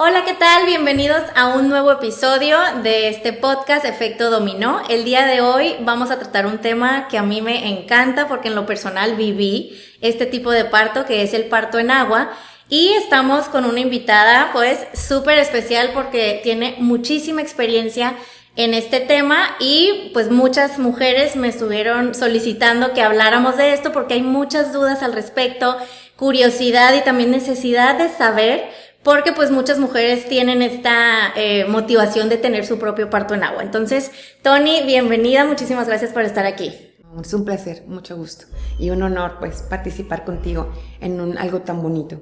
Hola, ¿qué tal? Bienvenidos a un nuevo episodio de este podcast Efecto Dominó. El día de hoy vamos a tratar un tema que a mí me encanta porque en lo personal viví este tipo de parto, que es el parto en agua. Y estamos con una invitada pues súper especial porque tiene muchísima experiencia en este tema y pues muchas mujeres me estuvieron solicitando que habláramos de esto porque hay muchas dudas al respecto, curiosidad y también necesidad de saber, porque pues muchas mujeres tienen esta motivación de tener su propio parto en agua. Entonces, Tony, bienvenida, muchísimas gracias por estar aquí. Es un placer, mucho gusto y un honor pues participar contigo en algo tan bonito.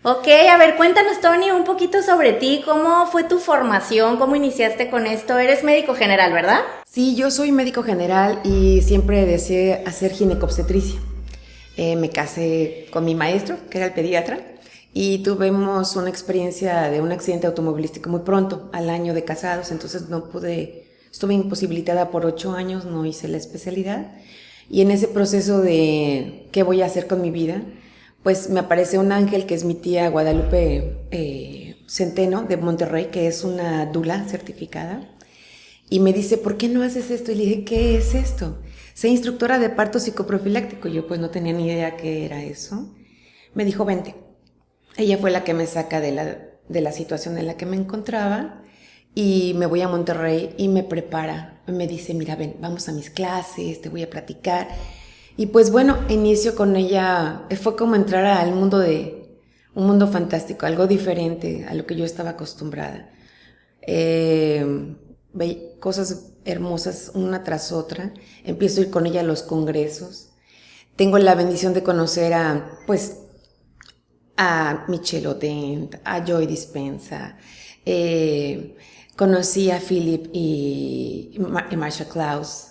Ok, a ver, cuéntanos, Tony, un poquito sobre ti. ¿Cómo fue tu formación? ¿Cómo iniciaste con esto? Eres médico general, ¿verdad? Sí, yo soy médico general y siempre deseé hacer ginecobstetricia. Me casé con mi maestro, que era el pediatra, y tuvimos una experiencia de un accidente automovilístico muy pronto, al año de casados, entonces estuve imposibilitada por 8 años, no hice la especialidad, y en ese proceso de qué voy a hacer con mi vida, pues me aparece un ángel que es mi tía Guadalupe Centeno de Monterrey, que es una dula certificada, y me dice, ¿por qué no haces esto? Y le dije, ¿qué es esto? Soy instructora de parto psicoprofiláctico. Yo pues no tenía ni idea qué era eso. Me dijo, vente. Ella fue la que me saca de la situación en la que me encontraba y me voy a Monterrey y me prepara. Me dice, mira, ven, vamos a mis clases, te voy a platicar. Y pues bueno, inicio con ella, fue como entrar al mundo un mundo fantástico, algo diferente a lo que yo estaba acostumbrada. Veía cosas hermosas una tras otra, empiezo a ir con ella a los congresos, tengo la bendición de conocer a Michelle Odent, a Joy Dispenza, conocí a Philip y Marcia Klaus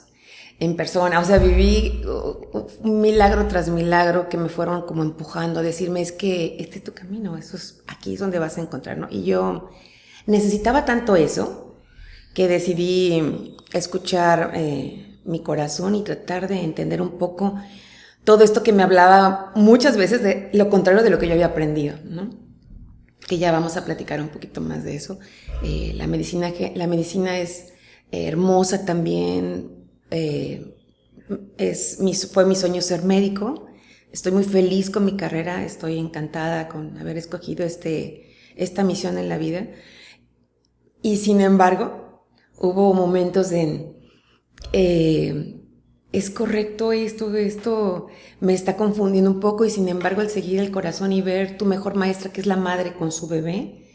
en persona, o sea, viví un milagro tras milagro que me fueron como empujando a decirme, es que este es tu camino, aquí es donde vas a encontrar, ¿no? Y yo necesitaba tanto eso que decidí escuchar mi corazón y tratar de entender un poco todo esto que me hablaba muchas veces de lo contrario de lo que yo había aprendido, ¿no? Que ya vamos a platicar un poquito más de eso. La medicina es hermosa también. Fue mi sueño ser médico. Estoy muy feliz con mi carrera. Estoy encantada con haber escogido esta misión en la vida. Y sin embargo, hubo momentos es correcto esto me está confundiendo un poco, y sin embargo al seguir el corazón y ver tu mejor maestra, que es la madre con su bebé,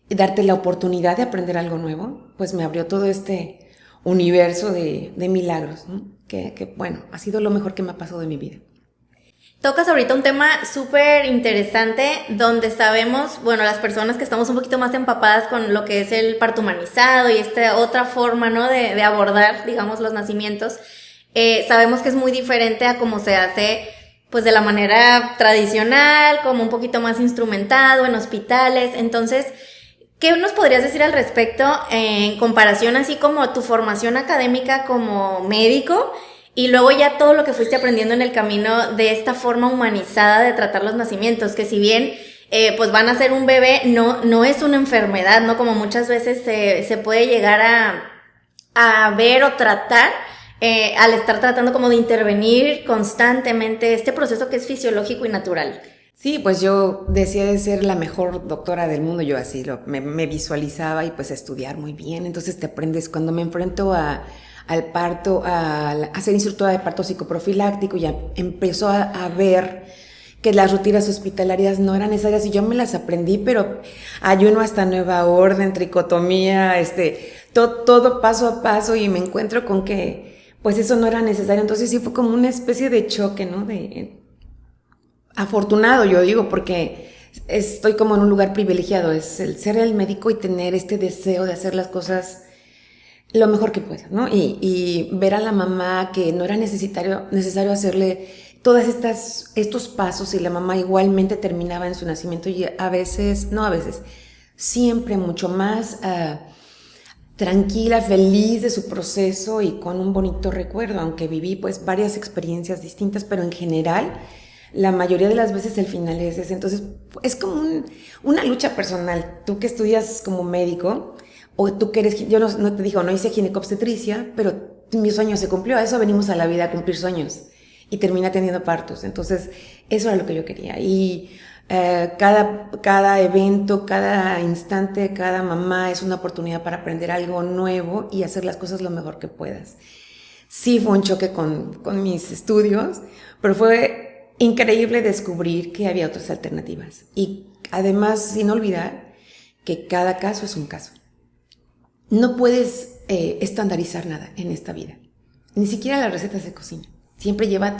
y darte la oportunidad de aprender algo nuevo, pues me abrió todo este universo de milagros, ¿no? Que bueno, ha sido lo mejor que me ha pasado de mi vida. Tocas ahorita un tema súper interesante donde sabemos, bueno, las personas que estamos un poquito más empapadas con lo que es el parto humanizado y esta otra forma, ¿no? de abordar, digamos, los nacimientos, sabemos que es muy diferente a cómo se hace pues de la manera tradicional, como un poquito más instrumentado en hospitales. Entonces, ¿qué nos podrías decir al respecto en comparación así como tu formación académica como médico y luego ya todo lo que fuiste aprendiendo en el camino de esta forma humanizada de tratar los nacimientos? Que si bien pues van a ser un bebé, no es una enfermedad, ¿no? Como muchas veces se puede llegar a ver o tratar al estar tratando como de intervenir constantemente este proceso que es fisiológico y natural. Sí, pues yo deseé ser la mejor doctora del mundo, yo así me visualizaba, y pues a estudiar muy bien. Entonces te aprendes, cuando me enfrento al parto, a ser instructora de parto psicoprofiláctico, ya empezó a ver que las rutinas hospitalarias no eran necesarias, y yo me las aprendí, pero ayuno hasta nueva orden, tricotomía, todo paso a paso, y me encuentro con que pues eso no era necesario. Entonces sí fue como una especie de choque, ¿no? Afortunado, yo digo, porque estoy como en un lugar privilegiado, es el ser el médico y tener este deseo de hacer las cosas lo mejor que pueda, ¿no? Y ver a la mamá que no era necesario hacerle todas estos pasos, y la mamá igualmente terminaba en su nacimiento, y siempre mucho más tranquila, feliz de su proceso y con un bonito recuerdo, aunque viví pues varias experiencias distintas, pero en general la mayoría de las veces el final es ese. Entonces, es como una lucha personal. Tú que estudias como médico, o tú que eres, yo no te digo, no hice ginecobstetricia, pero mi sueño se cumplió. A eso venimos a la vida, a cumplir sueños. Y termina teniendo partos. Entonces, eso era lo que yo quería. Y cada evento, cada instante, cada mamá es una oportunidad para aprender algo nuevo y hacer las cosas lo mejor que puedas. Sí fue un choque con mis estudios, pero fue increíble descubrir que había otras alternativas. Y además, sin olvidar que cada caso es un caso. No puedes estandarizar nada en esta vida. Ni siquiera las recetas de cocina. Siempre lleva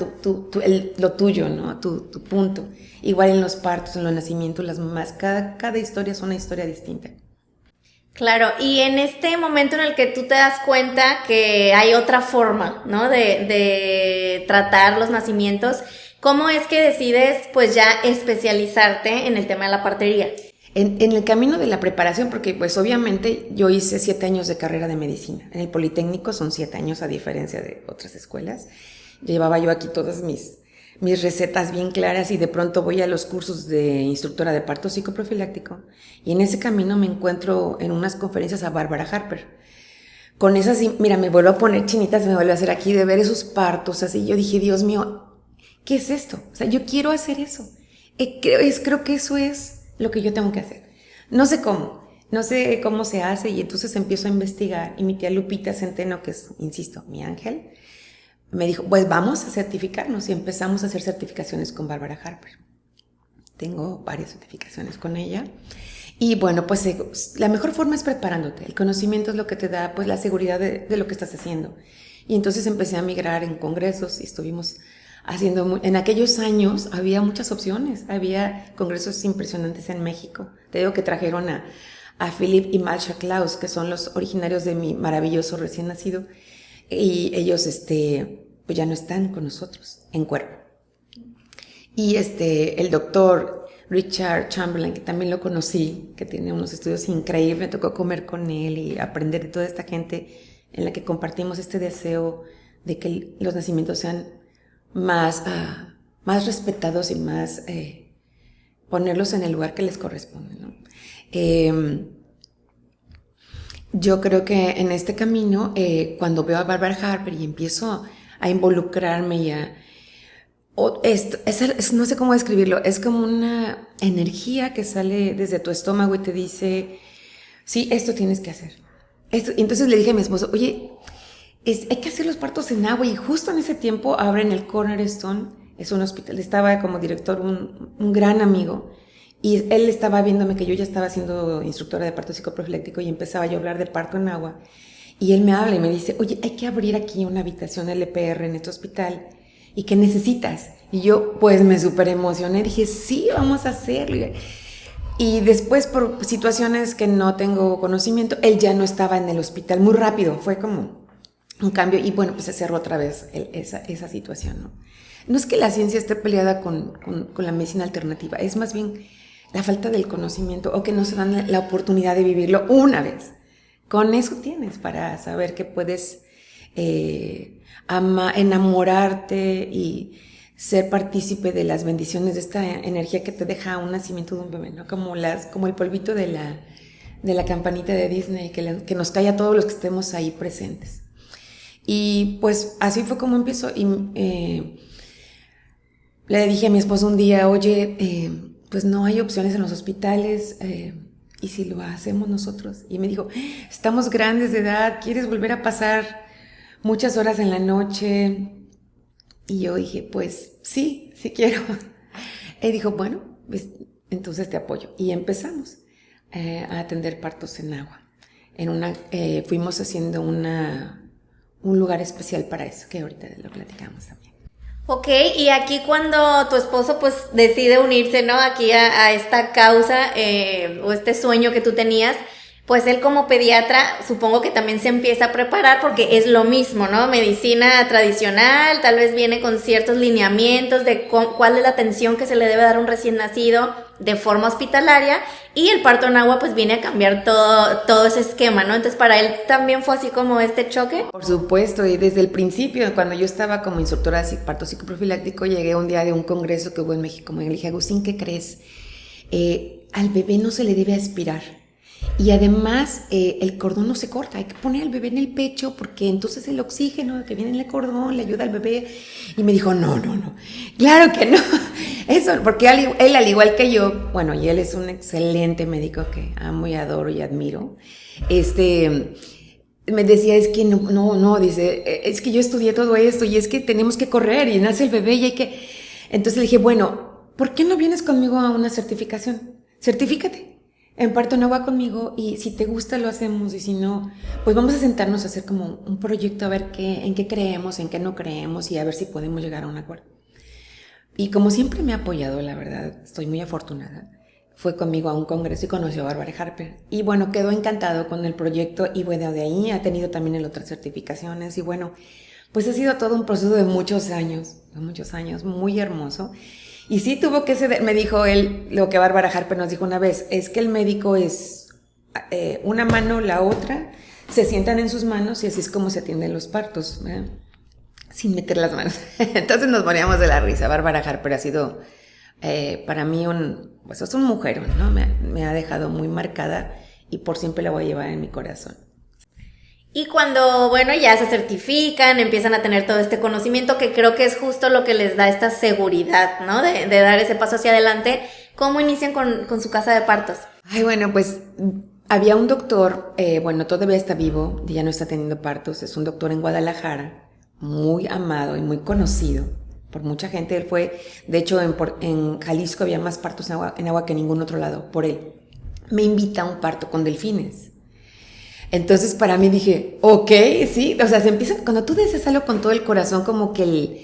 lo tuyo, ¿no? Tu punto. Igual en los partos, en los nacimientos, las mamás. Cada historia es una historia distinta. Claro, y en este momento en el que tú te das cuenta que hay otra forma, ¿no? De tratar los nacimientos, ¿cómo es que decides pues ya especializarte en el tema de la partería? En el camino de la preparación, porque pues obviamente yo hice 7 años de carrera de medicina. En el Politécnico son 7 años a diferencia de otras escuelas. Llevaba yo aquí todas mis recetas bien claras y de pronto voy a los cursos de instructora de parto psicoprofiláctico y en ese camino me encuentro en unas conferencias a Bárbara Harper. Con esas, mira, me vuelvo a poner chinitas, me vuelvo a hacer aquí de ver esos partos así. Yo dije, Dios mío, ¿qué es esto? O sea, yo quiero hacer eso. Creo que eso es lo que yo tengo que hacer. No sé cómo se hace y entonces empiezo a investigar y mi tía Lupita Centeno, que es, insisto, mi ángel, me dijo, pues vamos a certificarnos y empezamos a hacer certificaciones con Bárbara Harper. Tengo varias certificaciones con ella y bueno, pues la mejor forma es preparándote. El conocimiento es lo que te da pues la seguridad de lo que estás haciendo. Y entonces empecé a migrar en congresos y estuvimos haciendo, en aquellos años había muchas opciones, había congresos impresionantes en México. Te digo que trajeron a Philip y Malsha Klaus, que son los originarios de mi maravilloso recién nacido, y ellos pues ya no están con nosotros en cuerpo. Y el doctor Richard Chamberlain, que también lo conocí, que tiene unos estudios increíbles, me tocó comer con él y aprender de toda esta gente en la que compartimos este deseo de que los nacimientos sean más respetados y más ponerlos en el lugar que les corresponde, ¿no? Yo creo que en este camino, cuando veo a Bárbara Harper y empiezo a involucrarme y no sé cómo describirlo, es como una energía que sale desde tu estómago y te dice, sí, esto tienes que hacer. Y entonces le dije a mi esposo, oye, hay que hacer los partos en agua, y justo en ese tiempo abren el Cornerstone, es un hospital, estaba como director un gran amigo, y él estaba viéndome que yo ya estaba siendo instructora de parto psicoprofiláctico y empezaba yo a hablar de parto en agua, y él me habla y me dice, oye, hay que abrir aquí una habitación LPR en este hospital, ¿y qué necesitas? Y yo pues me súper emocioné, dije, sí, vamos a hacerlo. Y después, por situaciones que no tengo conocimiento, él ya no estaba en el hospital, muy rápido, fue como un cambio, y bueno, pues se cerró otra vez esa situación, ¿no? No es que la ciencia esté peleada con la medicina alternativa, es más bien la falta del conocimiento, o que no se dan la oportunidad de vivirlo una vez. Con eso tienes para saber que puedes enamorarte y ser partícipe de las bendiciones de esta energía que te deja un nacimiento de un bebé, ¿no? Como el polvito de la campanita de Disney que nos cae a todos los que estemos ahí presentes. Y pues así fue como empezó. Y le dije a mi esposo un día, oye, pues no hay opciones en los hospitales, ¿y si lo hacemos nosotros? Y me dijo, estamos grandes de edad, ¿quieres volver a pasar muchas horas en la noche? Y yo dije, pues sí quiero. Él dijo, bueno, pues, entonces te apoyo. Y empezamos a atender partos en agua. Fuimos haciendo un lugar especial para eso, que ahorita lo platicamos también. Ok, y aquí cuando tu esposo pues decide unirse, ¿no? Aquí a esta causa o este sueño que tú tenías, pues él como pediatra supongo que también se empieza a preparar porque es lo mismo, ¿no? Medicina tradicional, tal vez viene con ciertos lineamientos de cuál es la atención que se le debe dar a un recién nacido, de forma hospitalaria, y el parto en agua pues viene a cambiar todo ese esquema, ¿no? Entonces para él también fue así como este choque. Por supuesto, y desde el principio, cuando yo estaba como instructora de parto psicoprofiláctico, llegué un día de un congreso que hubo en México, y le dije, Agustín, ¿qué crees? Al bebé no se le debe aspirar. Y además el cordón no se corta, hay que poner al bebé en el pecho porque entonces el oxígeno que viene en el cordón le ayuda al bebé. Y me dijo, no, claro que no. Eso, porque él al igual que yo, bueno, y él es un excelente médico que amo y adoro y admiro, me decía, es que no, dice, es que yo estudié todo esto y es que tenemos que correr y nace el bebé y hay que... Entonces le dije, bueno, ¿por qué no vienes conmigo a una certificación? Certifícate en parto en agua conmigo y si te gusta lo hacemos y si no, pues vamos a sentarnos a hacer como un proyecto a ver en qué creemos, en qué no creemos y a ver si podemos llegar a un acuerdo. Y como siempre me ha apoyado, la verdad, estoy muy afortunada. Fue conmigo a un congreso y conoció a Bárbara Harper. Y bueno, quedó encantado con el proyecto y bueno, de ahí ha tenido también otras certificaciones y bueno, pues ha sido todo un proceso de muchos años, muy hermoso. Y sí tuvo que ceder, me dijo él, lo que Bárbara Harper nos dijo una vez, es que el médico es una mano, la otra, se sientan en sus manos y así es como se atienden los partos, ¿verdad? Sin meter las manos. Entonces nos moríamos de la risa. Bárbara Harper ha sido para mí pues es un mujerón, ¿no? Me ha dejado muy marcada y por siempre la voy a llevar en mi corazón. Y cuando, bueno, ya se certifican, empiezan a tener todo este conocimiento, que creo que es justo lo que les da esta seguridad, ¿no? De dar ese paso hacia adelante. ¿Cómo inician con su casa de partos? Ay, bueno, pues había un doctor, bueno, todavía está vivo, ya no está teniendo partos, es un doctor en Guadalajara, muy amado y muy conocido por mucha gente. Él fue, de hecho, en Jalisco había más partos en agua que en ningún otro lado, por él. Me invita a un parto con delfines. Entonces para mí dije, ok, sí, o sea, se empieza, cuando tú deseas algo con todo el corazón, como que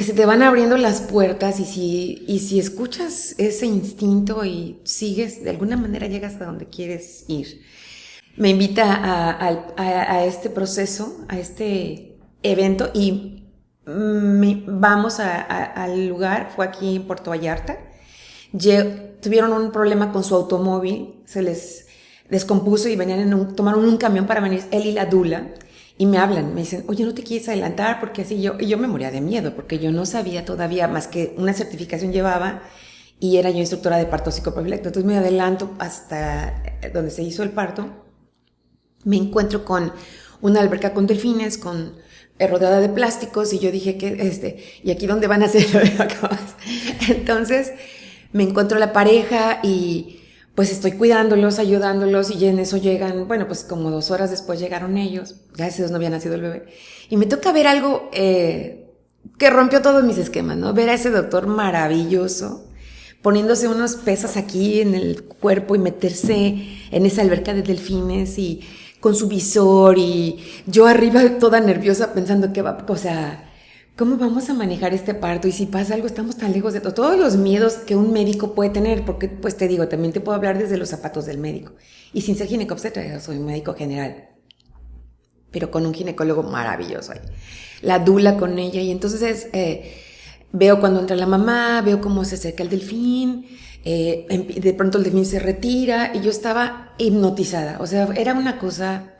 se te van abriendo las puertas y si escuchas ese instinto y sigues, de alguna manera llegas a donde quieres ir. Me invita a este proceso, a este evento y vamos al lugar, fue aquí en Puerto Vallarta. Tuvieron un problema con su automóvil, se les descompuso y tomaron un camión para venir, él y la dula, y me hablan, me dicen, oye, ¿no te quieres adelantar? Porque así y yo me moría de miedo, porque yo no sabía todavía más que una certificación llevaba, y era yo instructora de parto psicoprofiláctico. Entonces me adelanto hasta donde se hizo el parto, me encuentro con una alberca con delfines, rodeada de plásticos, y yo dije ¿y aquí dónde van a hacer? Entonces me encuentro la pareja y pues estoy cuidándolos, ayudándolos y en eso llegan, bueno, pues como 2 horas después llegaron ellos, gracias a Dios no había nacido el bebé, y me toca ver algo que rompió todos mis esquemas, ¿no? Ver a ese doctor maravilloso poniéndose unos pesas aquí en el cuerpo y meterse en esa alberca de delfines y con su visor y yo arriba toda nerviosa pensando ¿cómo vamos a manejar este parto? Y si pasa algo, estamos tan lejos de todos los miedos que un médico puede tener, porque pues te digo, también te puedo hablar desde los zapatos del médico. Y sin ser ginecobstetra, yo soy un médico general, pero con un ginecólogo maravilloso ahí. La dula con ella, y entonces veo cuando entra la mamá, veo cómo se acerca el delfín, de pronto el delfín se retira, y yo estaba hipnotizada. O sea, era una cosa...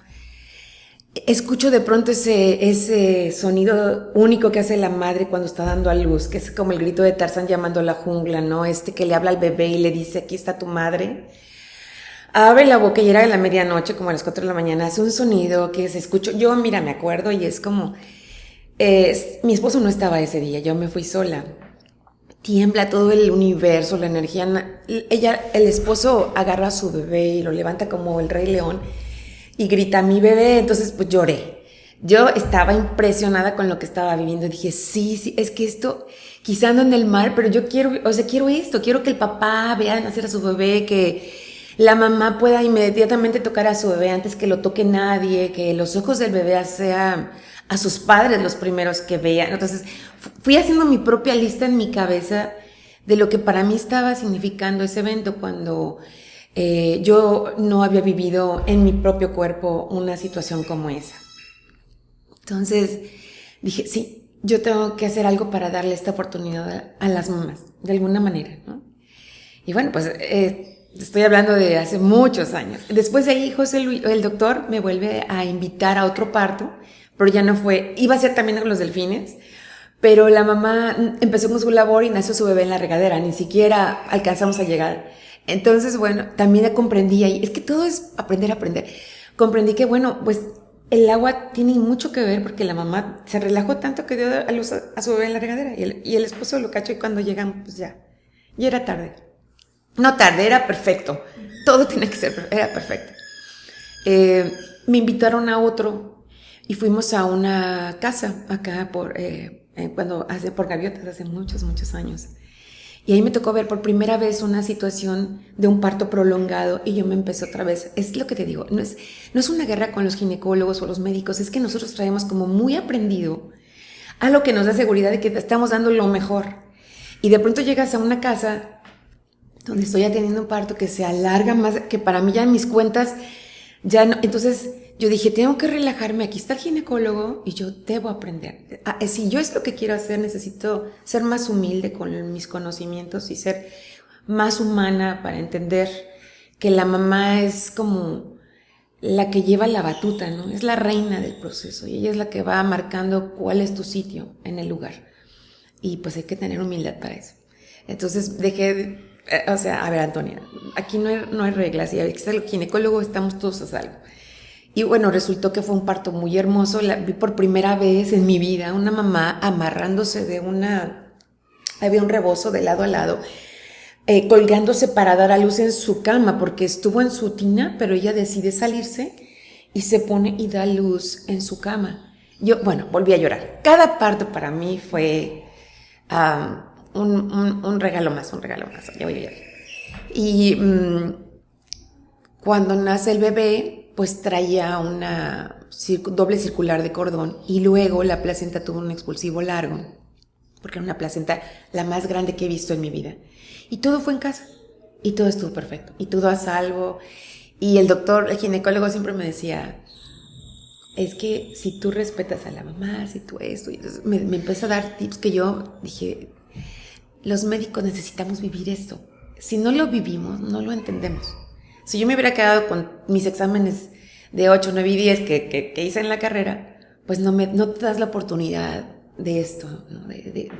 Escucho de pronto ese sonido único que hace la madre cuando está dando a luz, que es como el grito de Tarzán llamando a la jungla, ¿no? Que le habla al bebé y le dice, aquí está tu madre. Abre la boca y era de la medianoche, como a las 4 de la mañana, hace un sonido que se escucha. Yo, mira, me acuerdo y es como... mi esposo no estaba ese día, yo me fui sola. Tiembla todo el universo, la energía. El esposo agarra a su bebé y lo levanta como el Rey León. Y grita, mi bebé, entonces pues lloré. Yo estaba impresionada con lo que estaba viviendo. Dije, sí, es que esto, quizá ando en el mar, pero yo quiero esto, quiero que el papá vea nacer a su bebé, que la mamá pueda inmediatamente tocar a su bebé antes que lo toque nadie, que los ojos del bebé sean a sus padres los primeros que vean. Entonces fui haciendo mi propia lista en mi cabeza de lo que para mí estaba significando ese evento cuando... yo no había vivido en mi propio cuerpo una situación como esa. Entonces dije, sí, yo tengo que hacer algo para darle esta oportunidad a las mamás, de alguna manera, ¿no? Y bueno, pues estoy hablando de hace muchos años. Después de ahí, José Luis, el doctor me vuelve a invitar a otro parto, pero ya no fue, iba a ser también con los delfines, pero la mamá empezó con su labor y nació su bebé en la regadera, ni siquiera alcanzamos a llegar. Entonces, bueno, también comprendí ahí, es que todo es aprender a aprender. Comprendí que, bueno, pues el agua tiene mucho que ver porque la mamá se relajó tanto que dio a luz a su bebé en la regadera y el esposo lo cachó y cuando llegan, pues ya era tarde. No tarde, era perfecto. Todo tenía que ser, era perfecto. Me invitaron a otro y fuimos a una casa acá por Gaviotas hace muchos, muchos años. Y ahí me tocó ver por primera vez una situación de un parto prolongado y yo me empecé otra vez. Es lo que te digo, no es una guerra con los ginecólogos o los médicos, es que nosotros traemos como muy aprendido algo que nos da seguridad de que te estamos dando lo mejor. Y de pronto llegas a una casa donde estoy atendiendo un parto que se alarga más, que para mí ya en mis cuentas ya no. Entonces yo dije, tengo que relajarme, aquí está el ginecólogo y yo debo aprender. Si yo es lo que quiero hacer, necesito ser más humilde con mis conocimientos y ser más humana para entender que la mamá es como la que lleva la batuta, ¿no? Es la reina del proceso y ella es la que va marcando cuál es tu sitio en el lugar. Y pues hay que tener humildad para eso. Entonces a ver, Antonia, aquí no hay reglas y aquí está el ginecólogo, estamos todos a salvo. Y bueno, resultó que fue un parto muy hermoso. Vi por primera vez en mi vida una mamá amarrándose había un rebozo de lado a lado, colgándose para dar a luz en su cama, porque estuvo en su tina, pero ella decide salirse y se pone y da luz en su cama. Yo, bueno, volví a llorar. Cada parto para mí fue un regalo más, ya voy a llorar. Y cuando nace el bebé, pues traía una doble circular de cordón y luego la placenta tuvo un expulsivo largo, porque era una placenta la más grande que he visto en mi vida. Y todo fue en casa y todo estuvo perfecto y todo a salvo. Y el ginecólogo siempre me decía, es que si tú respetas a la mamá, si tú esto, y entonces me empezó a dar tips que yo dije, los médicos necesitamos vivir esto. Si no lo vivimos, no lo entendemos. Si yo me hubiera quedado con mis exámenes de 8, 9 y 10 que hice en la carrera, pues no te das la oportunidad de esto, ¿no? de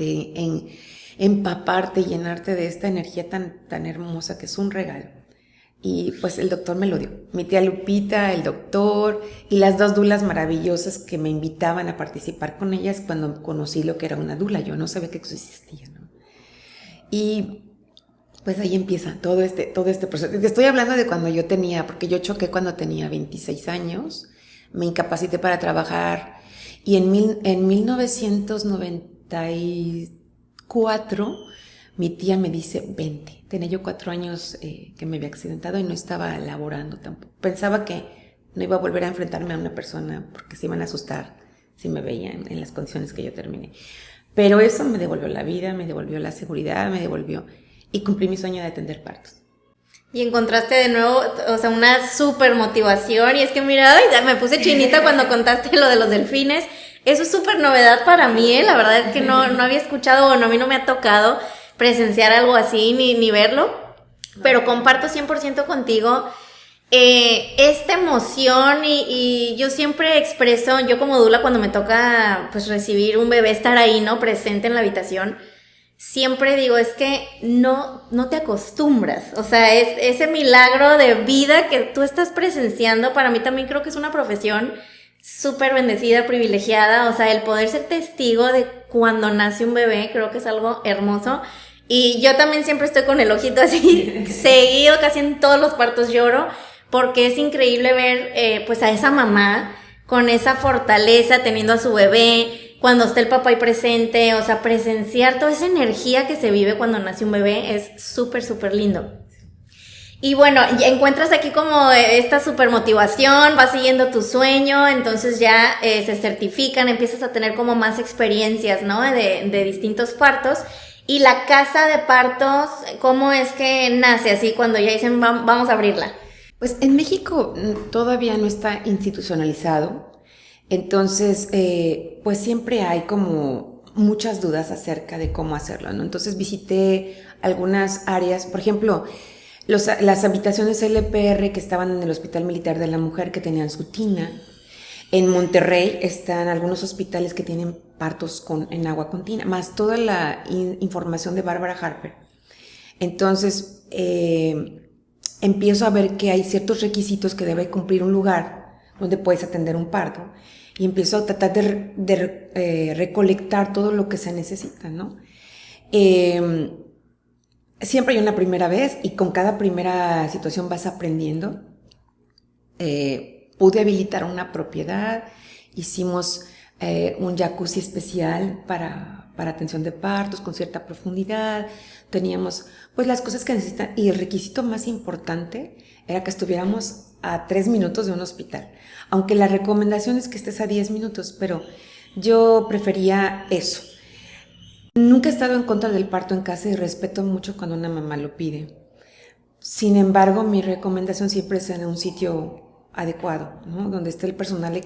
empaparte y llenarte de esta energía tan hermosa que es un regalo. Y pues el doctor me lo dio. Mi tía Lupita, el doctor y las 2 dulas maravillosas que me invitaban a participar con ellas cuando conocí lo que era una dula. Yo no sabía que eso existía, ¿no? Y pues ahí empieza todo este proceso. Te estoy hablando de cuando yo porque yo choqué cuando tenía 26 años, me incapacité para trabajar y en 1994 mi tía me dice, vente. Tenía yo 4 años que me había accidentado y no estaba laborando tampoco. Pensaba que no iba a volver a enfrentarme a una persona porque se iban a asustar si me veían en las condiciones que yo terminé. Pero eso me devolvió la vida, me devolvió la seguridad, y cumplí mi sueño de atender partos. Y encontraste de nuevo, o sea, una súper motivación. Y es que mira, ya me puse chinita cuando contaste lo de los delfines. Eso es súper novedad para mí, ¿eh? La verdad es que no había escuchado, bueno, a mí no me ha tocado presenciar algo así ni verlo. Pero comparto 100% contigo esta emoción y yo siempre expreso, yo como dula cuando me toca pues recibir un bebé, estar ahí, ¿no? Presente en la habitación. Siempre digo, es que no te acostumbras, o sea, es ese milagro de vida que tú estás presenciando. Para mí también creo que es una profesión súper bendecida, privilegiada, o sea, el poder ser testigo de cuando nace un bebé, creo que es algo hermoso. Y yo también siempre estoy con el ojito así seguido, casi en todos los partos lloro, porque es increíble ver pues a esa mamá con esa fortaleza, teniendo a su bebé, cuando está el papá ahí presente, o sea, presenciar toda esa energía que se vive cuando nace un bebé es súper, súper lindo. Y bueno, encuentras aquí como esta súper motivación, vas siguiendo tu sueño, entonces ya se certifican, empiezas a tener como más experiencias, ¿no? De distintos partos. Y la casa de partos, ¿cómo es que nace así cuando ya dicen vamos a abrirla? Pues en México todavía no está institucionalizado. Entonces, pues siempre hay como muchas dudas acerca de cómo hacerlo, ¿no? Entonces visité algunas áreas, por ejemplo, las habitaciones LPR que estaban en el Hospital Militar de la Mujer, que tenían su tina. En Monterrey están algunos hospitales que tienen partos en agua con tina, más toda la información de Bárbara Harper. Entonces, empiezo a ver que hay ciertos requisitos que debe cumplir un lugar donde puedes atender un parto, y empiezo a tratar de recolectar todo lo que se necesita, ¿no? Siempre hay una primera vez, y con cada primera situación vas aprendiendo. Pude habilitar una propiedad, hicimos un jacuzzi especial para atención de partos con cierta profundidad, teníamos pues las cosas que necesitan, y el requisito más importante era que estuviéramos a 3 minutos de un hospital, aunque la recomendación es que estés a 10 minutos, pero yo prefería eso. Nunca he estado en contra del parto en casa y respeto mucho cuando una mamá lo pide. Sin embargo, mi recomendación siempre es en un sitio adecuado, ¿no? Donde esté el personal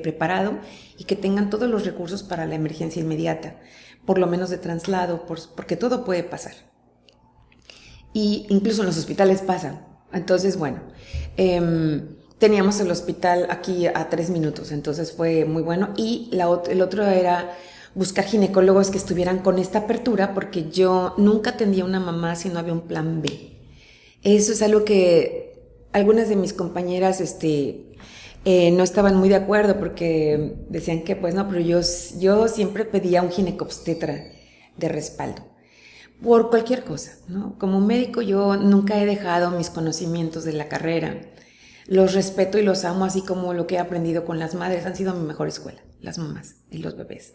preparado y que tengan todos los recursos para la emergencia inmediata, por lo menos de traslado, porque todo puede pasar. Y incluso en los hospitales pasa. Entonces, bueno, teníamos el hospital aquí a 3 minutos, entonces fue muy bueno. Y el otro era buscar ginecólogos que estuvieran con esta apertura, porque yo nunca atendía a una mamá si no había un plan B. Eso es algo que algunas de mis compañeras no estaban muy de acuerdo, porque decían que pues no, pero yo siempre pedía un ginecobstetra de respaldo por cualquier cosa, ¿no? Como médico yo nunca he dejado mis conocimientos de la carrera, los respeto y los amo, así como lo que he aprendido con las madres. Han sido mi mejor escuela, las mamás y los bebés.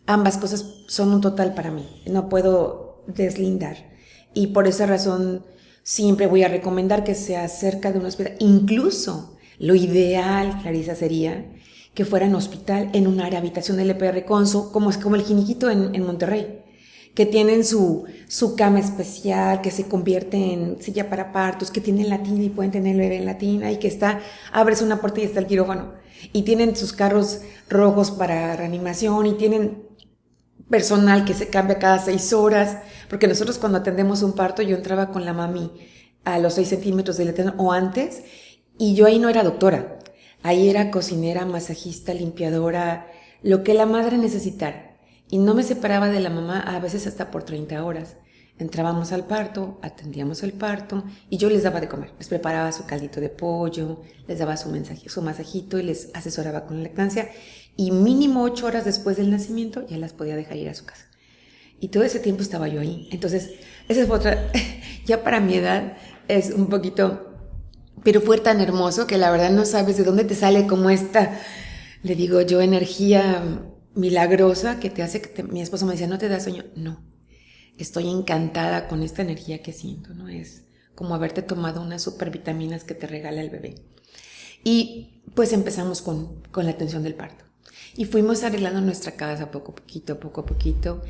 Ambas cosas son un total para mí, no puedo deslindar, y por esa razón siempre voy a recomendar que sea cerca de un hospital. Incluso lo ideal, Clarisa, sería que fuera en hospital, en un área habitación LPR Conso, como el Jiniquito en Monterrey, que tienen su cama especial, que se convierte en silla para partos, que tienen la tina y pueden tener el bebé en la tina, y que abres una puerta y está el quirófano, y tienen sus carros rojos para reanimación, y tienen personal que se cambia cada 6 horas, porque nosotros cuando atendemos un parto, yo entraba con la mami a los 6 centímetros del eteno o antes, y yo ahí no era doctora, ahí era cocinera, masajista, limpiadora, lo que la madre necesitara, y no me separaba de la mamá a veces hasta por 30 horas. Entrábamos al parto, atendíamos el parto, y yo les daba de comer, les preparaba su caldito de pollo, les daba su masajito y les asesoraba con la lactancia, y mínimo 8 horas después del nacimiento ya las podía dejar ir a su casa. Y todo ese tiempo estaba yo ahí. Entonces, esa es otra, ya para mi edad es un poquito, pero fue tan hermoso que la verdad no sabes de dónde te sale como esta, le digo yo, energía milagrosa que te hace mi esposo me decía, ¿no te da sueño? No, estoy encantada con esta energía que siento, ¿no? Es como haberte tomado unas supervitaminas que te regala el bebé. Y pues empezamos con la atención del parto. Y fuimos arreglando nuestra casa poco a poquito,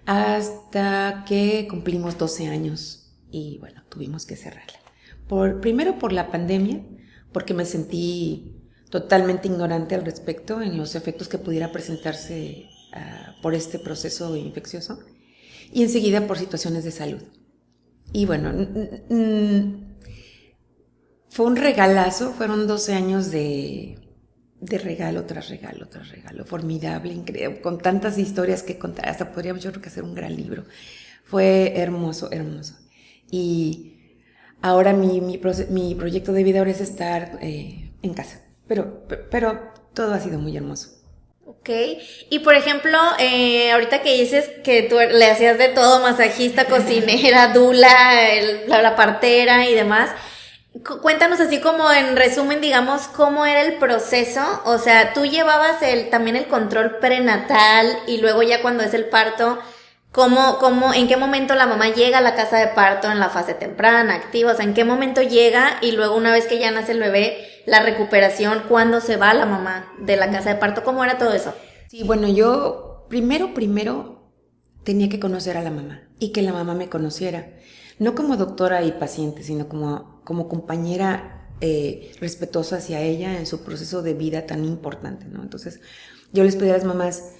hasta que cumplimos 12 años y bueno, tuvimos que cerrarla. Primero por la pandemia, porque me sentí totalmente ignorante al respecto en los efectos que pudiera presentarse por este proceso infeccioso, y enseguida por situaciones de salud. Y bueno, fue un regalazo, fueron 12 años de regalo tras regalo tras regalo, formidable, increíble, con tantas historias que contar, hasta podríamos yo creo que hacer un gran libro. Fue hermoso, hermoso. Y ahora mi proyecto de vida ahora es estar en casa, pero todo ha sido muy hermoso. Ok, y por ejemplo, ahorita que dices que tú le hacías de todo, masajista, cocinera, dula, la partera y demás, cuéntanos así como en resumen, digamos, cómo era el proceso. O sea, tú llevabas también el control prenatal, y luego ya cuando es el parto, en qué momento la mamá llega a la casa de parto, en la fase temprana, activa, o sea, en qué momento llega, y luego una vez que ya nace el bebé, la recuperación, cuándo se va la mamá de la casa de parto, ¿cómo era todo eso? Sí, bueno, yo primero tenía que conocer a la mamá, y que la mamá me conociera, no como doctora y paciente, sino como compañera respetuosa hacia ella en su proceso de vida tan importante, ¿no? Entonces, yo les pedí a las mamás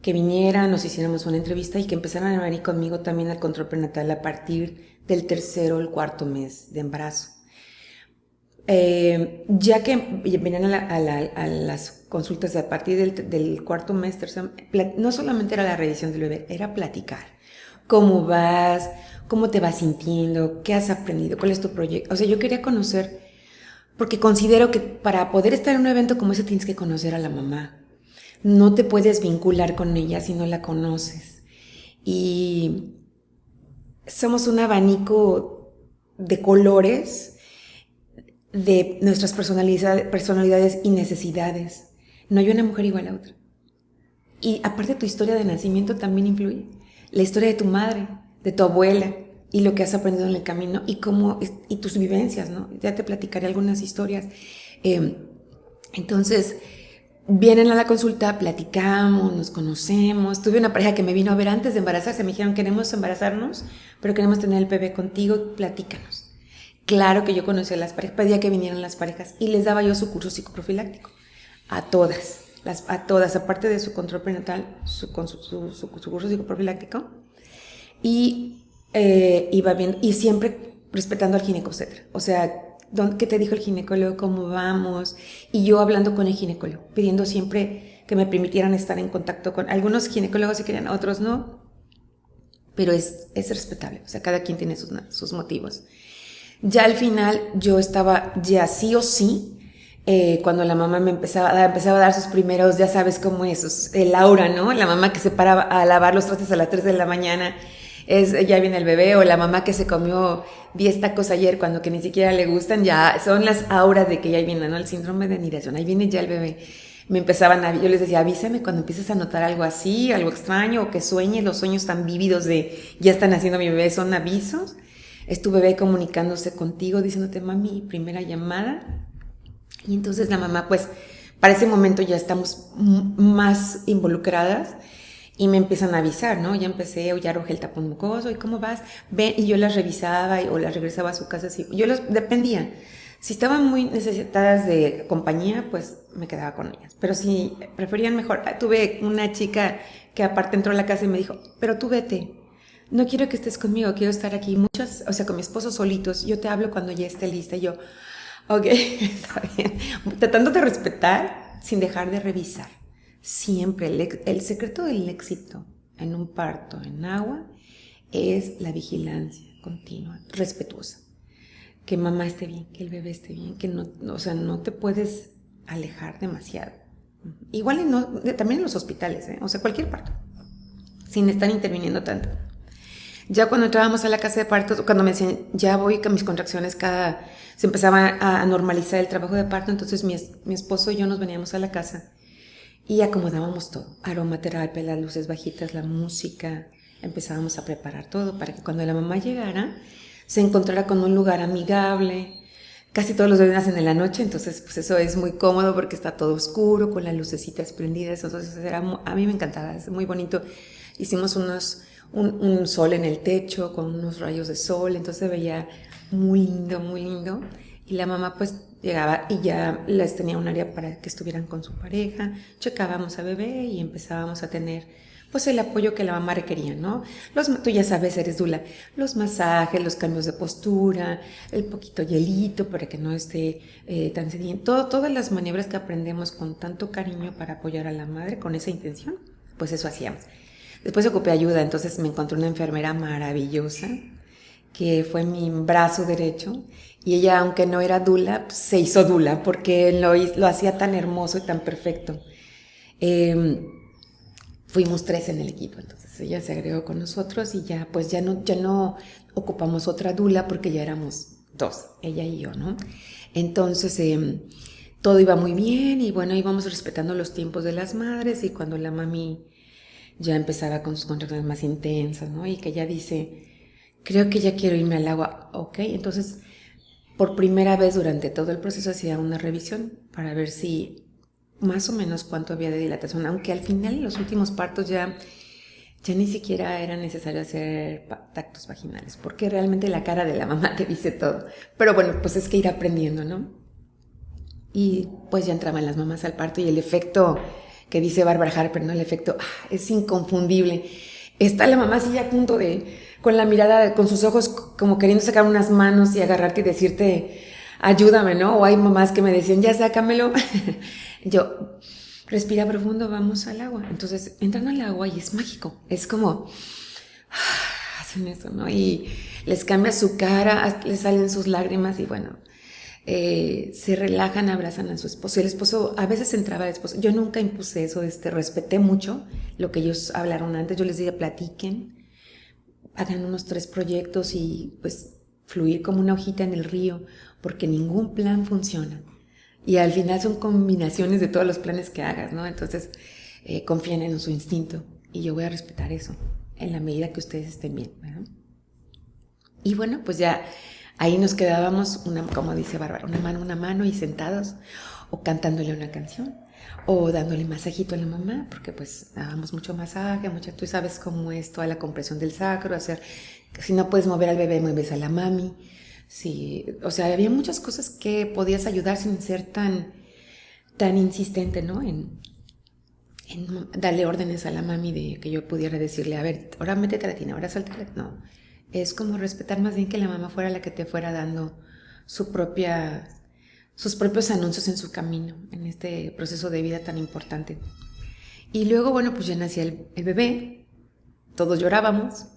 que vinieran, nos hiciéramos una entrevista y que empezaran a venir conmigo también al control prenatal a partir del 3.º o el 4.º mes de embarazo. Ya que venían a las consultas a partir del 4.º mes, no solamente era la revisión del bebé, era platicar. ¿Cómo vas? ¿Cómo te vas sintiendo? ¿Qué has aprendido? ¿Cuál es tu proyecto? O sea, yo quería conocer, porque considero que para poder estar en un evento como ese tienes que conocer a la mamá. No te puedes vincular con ella si no la conoces. Y somos un abanico de colores de nuestras personalidades y necesidades. No hay una mujer igual a otra. Y aparte tu historia de nacimiento también influye. La historia de tu madre, de tu abuela y lo que has aprendido en el camino y tus vivencias, ¿no? Ya te platicaré algunas historias. Entonces, vienen a la consulta, platicamos, nos conocemos. Tuve una pareja que me vino a ver antes de embarazarse. Me dijeron, queremos embarazarnos, pero queremos tener el bebé contigo, platícanos. Claro que yo conocí a las parejas, pedía que vinieran las parejas y les daba yo su curso psicoprofiláctico. A todas, aparte de su control prenatal, su curso psicoprofiláctico. Y iba bien, y siempre respetando al ginecobstetra. O sea, ¿qué te dijo el ginecólogo? ¿Cómo vamos? Y yo hablando con el ginecólogo, pidiendo siempre que me permitieran estar en contacto con algunos ginecólogos si querían, otros no. Pero es respetable, o sea, cada quien tiene sus motivos. Ya al final yo estaba ya sí o sí, cuando la mamá me empezaba a dar sus primeros, ya sabes cómo es, el aura, ¿no? La mamá que se para a lavar los trastes a las 3 de la mañana, ya viene el bebé, o la mamá que se comió 10 tacos ayer cuando que ni siquiera le gustan, ya son las auras de que ya viene, ¿no? El síndrome de anidación, ahí viene ya el bebé. Yo les decía, avísame cuando empieces a notar algo así, algo extraño, o que sueñes, los sueños tan vívidos de ya están haciendo mi bebé, son avisos. Es tu bebé comunicándose contigo, diciéndote, mami, primera llamada. Y entonces la mamá, pues, para ese momento ya estamos más involucradas y me empiezan a avisar, ¿no? Ya empecé, o ya arrojé el tapón mucoso, ¿y cómo vas? Ven, y yo las revisaba o las regresaba a su casa. Así. Dependía. Si estaban muy necesitadas de compañía, pues me quedaba con ellas. Pero si preferían mejor, tuve una chica que aparte entró a la casa y me dijo, pero tú vete. No quiero que estés conmigo, quiero estar aquí. O sea, con mi esposo solitos. Yo te hablo cuando ya esté lista. Y yo, ok, está bien. Tratando de respetar sin dejar de revisar. Siempre, el secreto del éxito en un parto en agua es la vigilancia continua, respetuosa. Que mamá esté bien, que el bebé esté bien, que no te puedes alejar demasiado. Igual también en los hospitales, o sea, cualquier parto, sin estar interviniendo tanto. Ya cuando entrábamos a la casa de parto, cuando me decían, ya voy con mis contracciones, se empezaba a normalizar el trabajo de parto, entonces mi esposo y yo nos veníamos a la casa y acomodábamos todo, aromaterapia, las luces bajitas, la música, empezábamos a preparar todo para que cuando la mamá llegara, se encontrara con un lugar amigable. Casi todos los bebés nacen en la noche, entonces pues eso es muy cómodo porque está todo oscuro, con las lucecitas prendidas, entonces a mí me encantaba, es muy bonito. Hicimos un sol en el techo con unos rayos de sol, entonces se veía muy lindo, muy lindo. Y la mamá pues llegaba y ya les tenía un área para que estuvieran con su pareja, checábamos a bebé y empezábamos a tener pues el apoyo que la mamá requería, ¿no? Tú ya sabes, eres dula, los masajes, los cambios de postura, el poquito hielito para que no esté tan sediento, todas las maniobras que aprendemos con tanto cariño para apoyar a la madre con esa intención, pues eso hacíamos. Después ocupé ayuda, entonces me encontré una enfermera maravillosa que fue mi brazo derecho y ella, aunque no era dula, pues, se hizo dula porque lo hacía tan hermoso y tan perfecto. Fuimos 3 en el equipo, entonces ella se agregó con nosotros y ya no ocupamos otra dula porque ya éramos 2, ella y yo, ¿no? Entonces todo iba muy bien y bueno, íbamos respetando los tiempos de las madres y cuando la mami ya empezaba con sus contracciones más intensas, ¿no? Y que ella dice, creo que ya quiero irme al agua, ok, entonces por primera vez durante todo el proceso hacía una revisión para ver si más o menos cuánto había de dilatación, aunque al final en los últimos partos ya ni siquiera era necesario hacer tactos vaginales, porque realmente la cara de la mamá te dice todo. Pero bueno, pues es que ir aprendiendo, ¿no? Y pues ya entraban las mamás al parto y el efecto que dice Barbara Harper, ¿no? El efecto es inconfundible. Está la mamá así ya a punto de, con la mirada, con sus ojos como queriendo sacar unas manos y agarrarte y decirte, ayúdame, ¿no? O hay mamás que me decían, ya sácamelo. Yo, respira profundo, vamos al agua. Entonces entran al agua y es mágico. Es como, hacen eso, ¿no? Y les cambia su cara, les salen sus lágrimas y bueno, se relajan, abrazan a su esposo. Y el esposo, a veces entraba el esposo. Yo nunca impuse eso, respeté mucho lo que ellos hablaron antes. Yo les dije, platiquen, hagan unos 3 proyectos y pues fluir como una hojita en el río, porque ningún plan funciona. Y al final son combinaciones de todos los planes que hagas, ¿no? Entonces, confíen en su instinto y yo voy a respetar eso en la medida que ustedes estén bien, ¿verdad? Y bueno, pues ya ahí nos quedábamos, como dice Bárbara, una mano y sentados, o cantándole una canción, o dándole masajito a la mamá, porque pues dábamos mucho masaje, tú sabes cómo es toda la compresión del sacro, si no puedes mover al bebé, mueves a la mami. Sí, o sea, había muchas cosas que podías ayudar sin ser tan insistente, ¿no? En darle órdenes a la mami de que yo pudiera decirle, a ver, ahora métete a la tina, ahora sáltate. No, es como respetar más bien que la mamá fuera la que te fuera dando sus propios anuncios en su camino, en este proceso de vida tan importante. Y luego, bueno, pues ya nacía el bebé, todos llorábamos.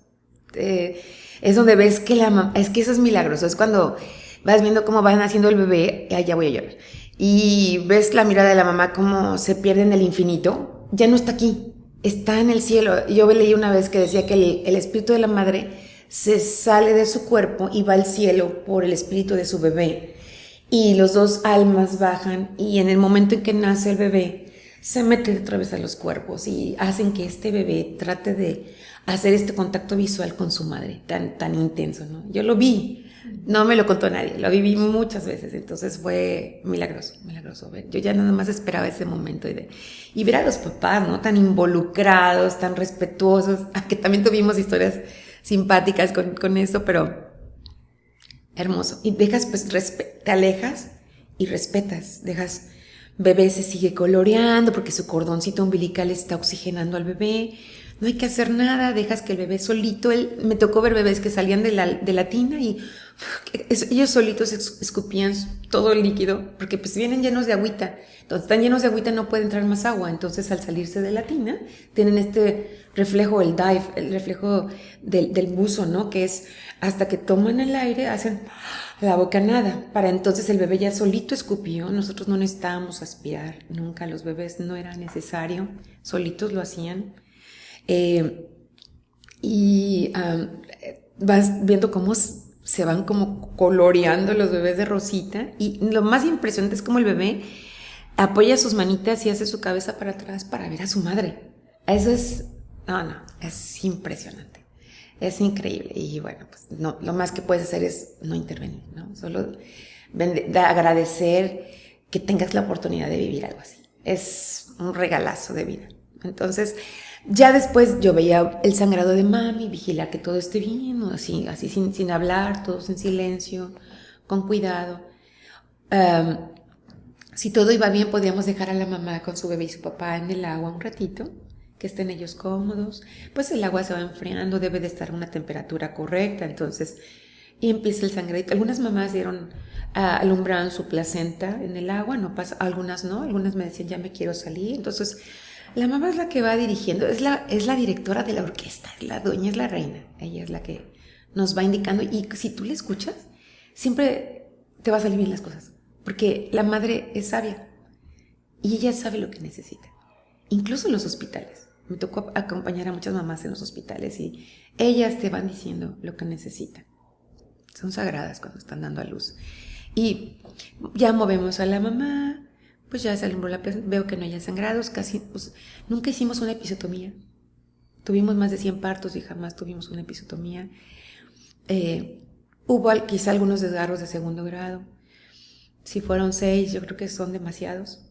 Es donde ves que es que eso es milagroso, es cuando vas viendo cómo va naciendo el bebé, ya voy a llorar, y ves la mirada de la mamá cómo se pierde en el infinito, ya no está aquí, está en el cielo. Yo leí una vez que decía que el espíritu de la madre se sale de su cuerpo y va al cielo por el espíritu de su bebé, y los 2 almas bajan, y en el momento en que nace el bebé se meten otra vez a los cuerpos y hacen que este bebé trate de hacer este contacto visual con su madre tan intenso, ¿no? Yo lo vi, no me lo contó nadie, lo viví muchas veces, entonces fue milagroso. Yo ya nada más esperaba ese momento y ver a los papás, ¿no? Tan involucrados, tan respetuosos, que también tuvimos historias simpáticas con eso, pero hermoso. Y dejas, pues, te alejas y respetas, dejas, bebé se sigue coloreando porque su cordoncito umbilical está oxigenando al bebé. No hay que hacer nada, dejas que el bebé solito, me tocó ver bebés que salían de la tina y ellos solitos escupían todo el líquido, porque pues vienen llenos de agüita. Entonces, están llenos de agüita, no puede entrar más agua. Entonces, al salirse de la tina, tienen este reflejo, el reflejo del buzo, ¿no? Que es hasta que toman el aire, hacen la bocanada. Para entonces el bebé ya solito escupió. Nosotros no necesitábamos aspirar nunca. Los bebés no era necesario, solitos lo hacían. Vas viendo cómo se van como coloreando los bebés de rosita, y lo más impresionante es cómo el bebé apoya sus manitas y hace su cabeza para atrás para ver a su madre. Eso es impresionante, es increíble. Y bueno, pues no, lo más que puedes hacer es no intervenir, ¿no? Solo agradecer que tengas la oportunidad de vivir algo así. Es un regalazo de vida. Entonces, ya después yo veía el sangrado de mami, vigilar que todo esté bien, ¿no? así sin hablar, todos en silencio, con cuidado. Si todo iba bien, podíamos dejar a la mamá con su bebé y su papá en el agua un ratito, que estén ellos cómodos. Pues el agua se va enfriando, debe de estar a una temperatura correcta, entonces, y empieza el sangradito. Algunas mamás alumbraban su placenta en el agua, no pasa, algunas no, algunas me decían ya me quiero salir. Entonces la mamá es la que va dirigiendo, es la directora de la orquesta, es la dueña, es la reina. Ella es la que nos va indicando, y si tú le escuchas, siempre te va a salir bien las cosas, porque la madre es sabia y ella sabe lo que necesita. Incluso en los hospitales, me tocó acompañar a muchas mamás en los hospitales y ellas te van diciendo lo que necesitan. Son sagradas cuando están dando a luz. Y ya movemos a la mamá, pues ya se alumbró la placenta, veo que no haya sangrados, casi, pues nunca hicimos una episiotomía. Tuvimos más de 100 partos y jamás tuvimos una episiotomía. Hubo quizá algunos desgarros de 2º grado. Si fueron 6, yo creo que son demasiados.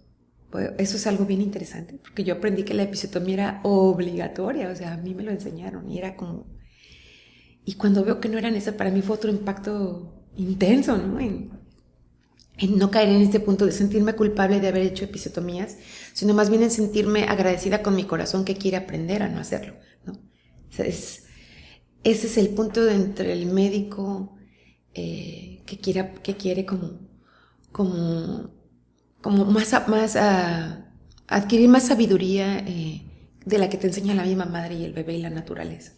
Pues eso es algo bien interesante, porque yo aprendí que la episiotomía era obligatoria, o sea, a mí me lo enseñaron y era como... Y cuando veo que no eran esas, para mí fue otro impacto intenso, ¿no? en no caer en este punto de sentirme culpable de haber hecho episiotomías, sino más bien en sentirme agradecida con mi corazón que quiere aprender a no hacerlo, ¿no? O sea, ese es el punto de entre el médico que quiere como adquirir más sabiduría de la que te enseña la misma madre y el bebé y la naturaleza.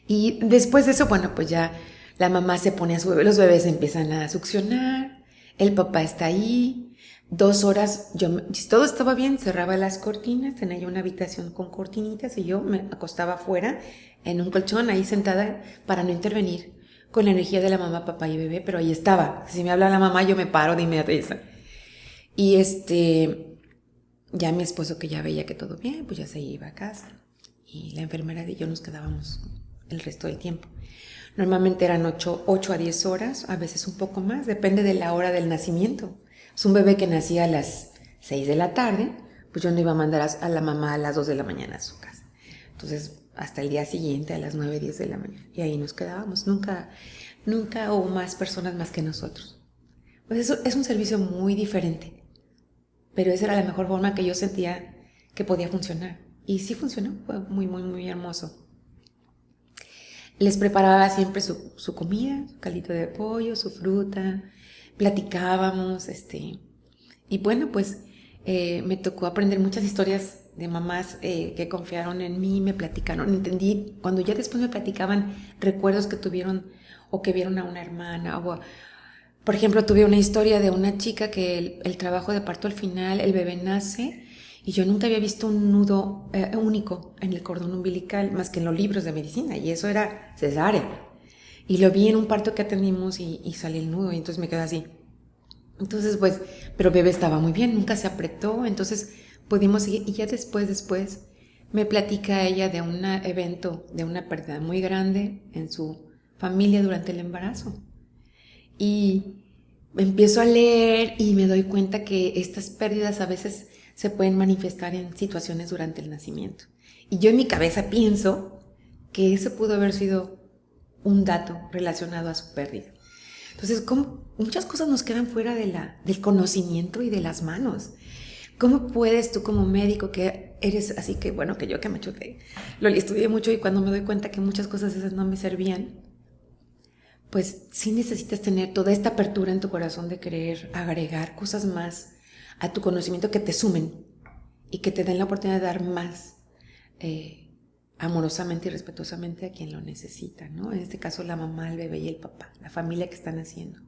Y después de eso, bueno, pues ya la mamá se pone a su bebé, los bebés empiezan a succionar, el papá está ahí, 2 horas, si todo estaba bien, cerraba las cortinas, tenía yo una habitación con cortinitas y yo me acostaba afuera en un colchón ahí sentada para no intervenir con la energía de la mamá, papá y bebé, pero ahí estaba. Si me habla la mamá, yo me paro de inmediato. Y ya mi esposo, que ya veía que todo bien, pues ya se iba a casa. Y la enfermera y yo nos quedábamos el resto del tiempo. Normalmente eran 8 a 10 horas, a veces un poco más, depende de la hora del nacimiento. Es un bebé que nacía a las 6 de la tarde, pues yo no iba a mandar a la mamá a las 2 de la mañana a su casa. Entonces, hasta el día siguiente a las 9, 10 de la mañana. Y ahí nos quedábamos. Nunca hubo más personas más que nosotros. Pues eso es un servicio muy diferente. Pero esa era la mejor forma que yo sentía que podía funcionar. Y sí funcionó, fue muy, muy, muy hermoso. Les preparaba siempre su comida, su caldito de pollo, su fruta, platicábamos, y bueno, pues me tocó aprender muchas historias de mamás que confiaron en mí, me platicaron, entendí, cuando ya después me platicaban recuerdos que tuvieron o que vieron a una hermana, por ejemplo, tuve una historia de una chica que el trabajo de parto al final, el bebé nace y yo nunca había visto un nudo único en el cordón umbilical más que en los libros de medicina y eso era cesárea. Y lo vi en un parto que atendimos y salió el nudo y entonces me quedé así. Entonces pues, pero el bebé estaba muy bien, nunca se apretó, entonces pudimos seguir y ya después me platica ella de un evento, de una pérdida muy grande en su familia durante el embarazo. Y empiezo a leer y me doy cuenta que estas pérdidas a veces se pueden manifestar en situaciones durante el nacimiento. Y yo en mi cabeza pienso que eso pudo haber sido un dato relacionado a su pérdida. Entonces, muchas cosas nos quedan fuera del conocimiento y de las manos. ¿Cómo puedes tú como médico que eres así que, bueno, que yo que me chuté, lo estudié mucho y cuando me doy cuenta que muchas cosas esas no me servían, pues sí necesitas tener toda esta apertura en tu corazón de querer agregar cosas más a tu conocimiento que te sumen y que te den la oportunidad de dar más amorosamente y respetuosamente a quien lo necesita, ¿no? En este caso la mamá, el bebé y el papá, la familia que están haciendo.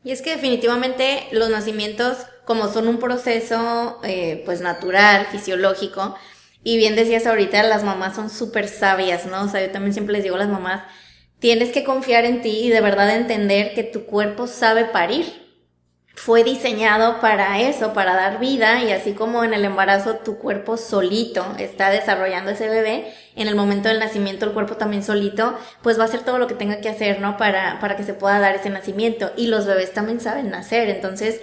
Y es que definitivamente los nacimientos, como son un proceso pues natural, fisiológico, y bien decías ahorita, las mamás son súper sabias, ¿no? O sea, yo también siempre les digo a las mamás, tienes que confiar en ti y de verdad entender que tu cuerpo sabe parir. Fue diseñado para eso, para dar vida, y así como en el embarazo tu cuerpo solito está desarrollando ese bebé, en el momento del nacimiento el cuerpo también solito pues va a hacer todo lo que tenga que hacer, ¿no? Para que se pueda dar ese nacimiento, y los bebés también saben nacer. Entonces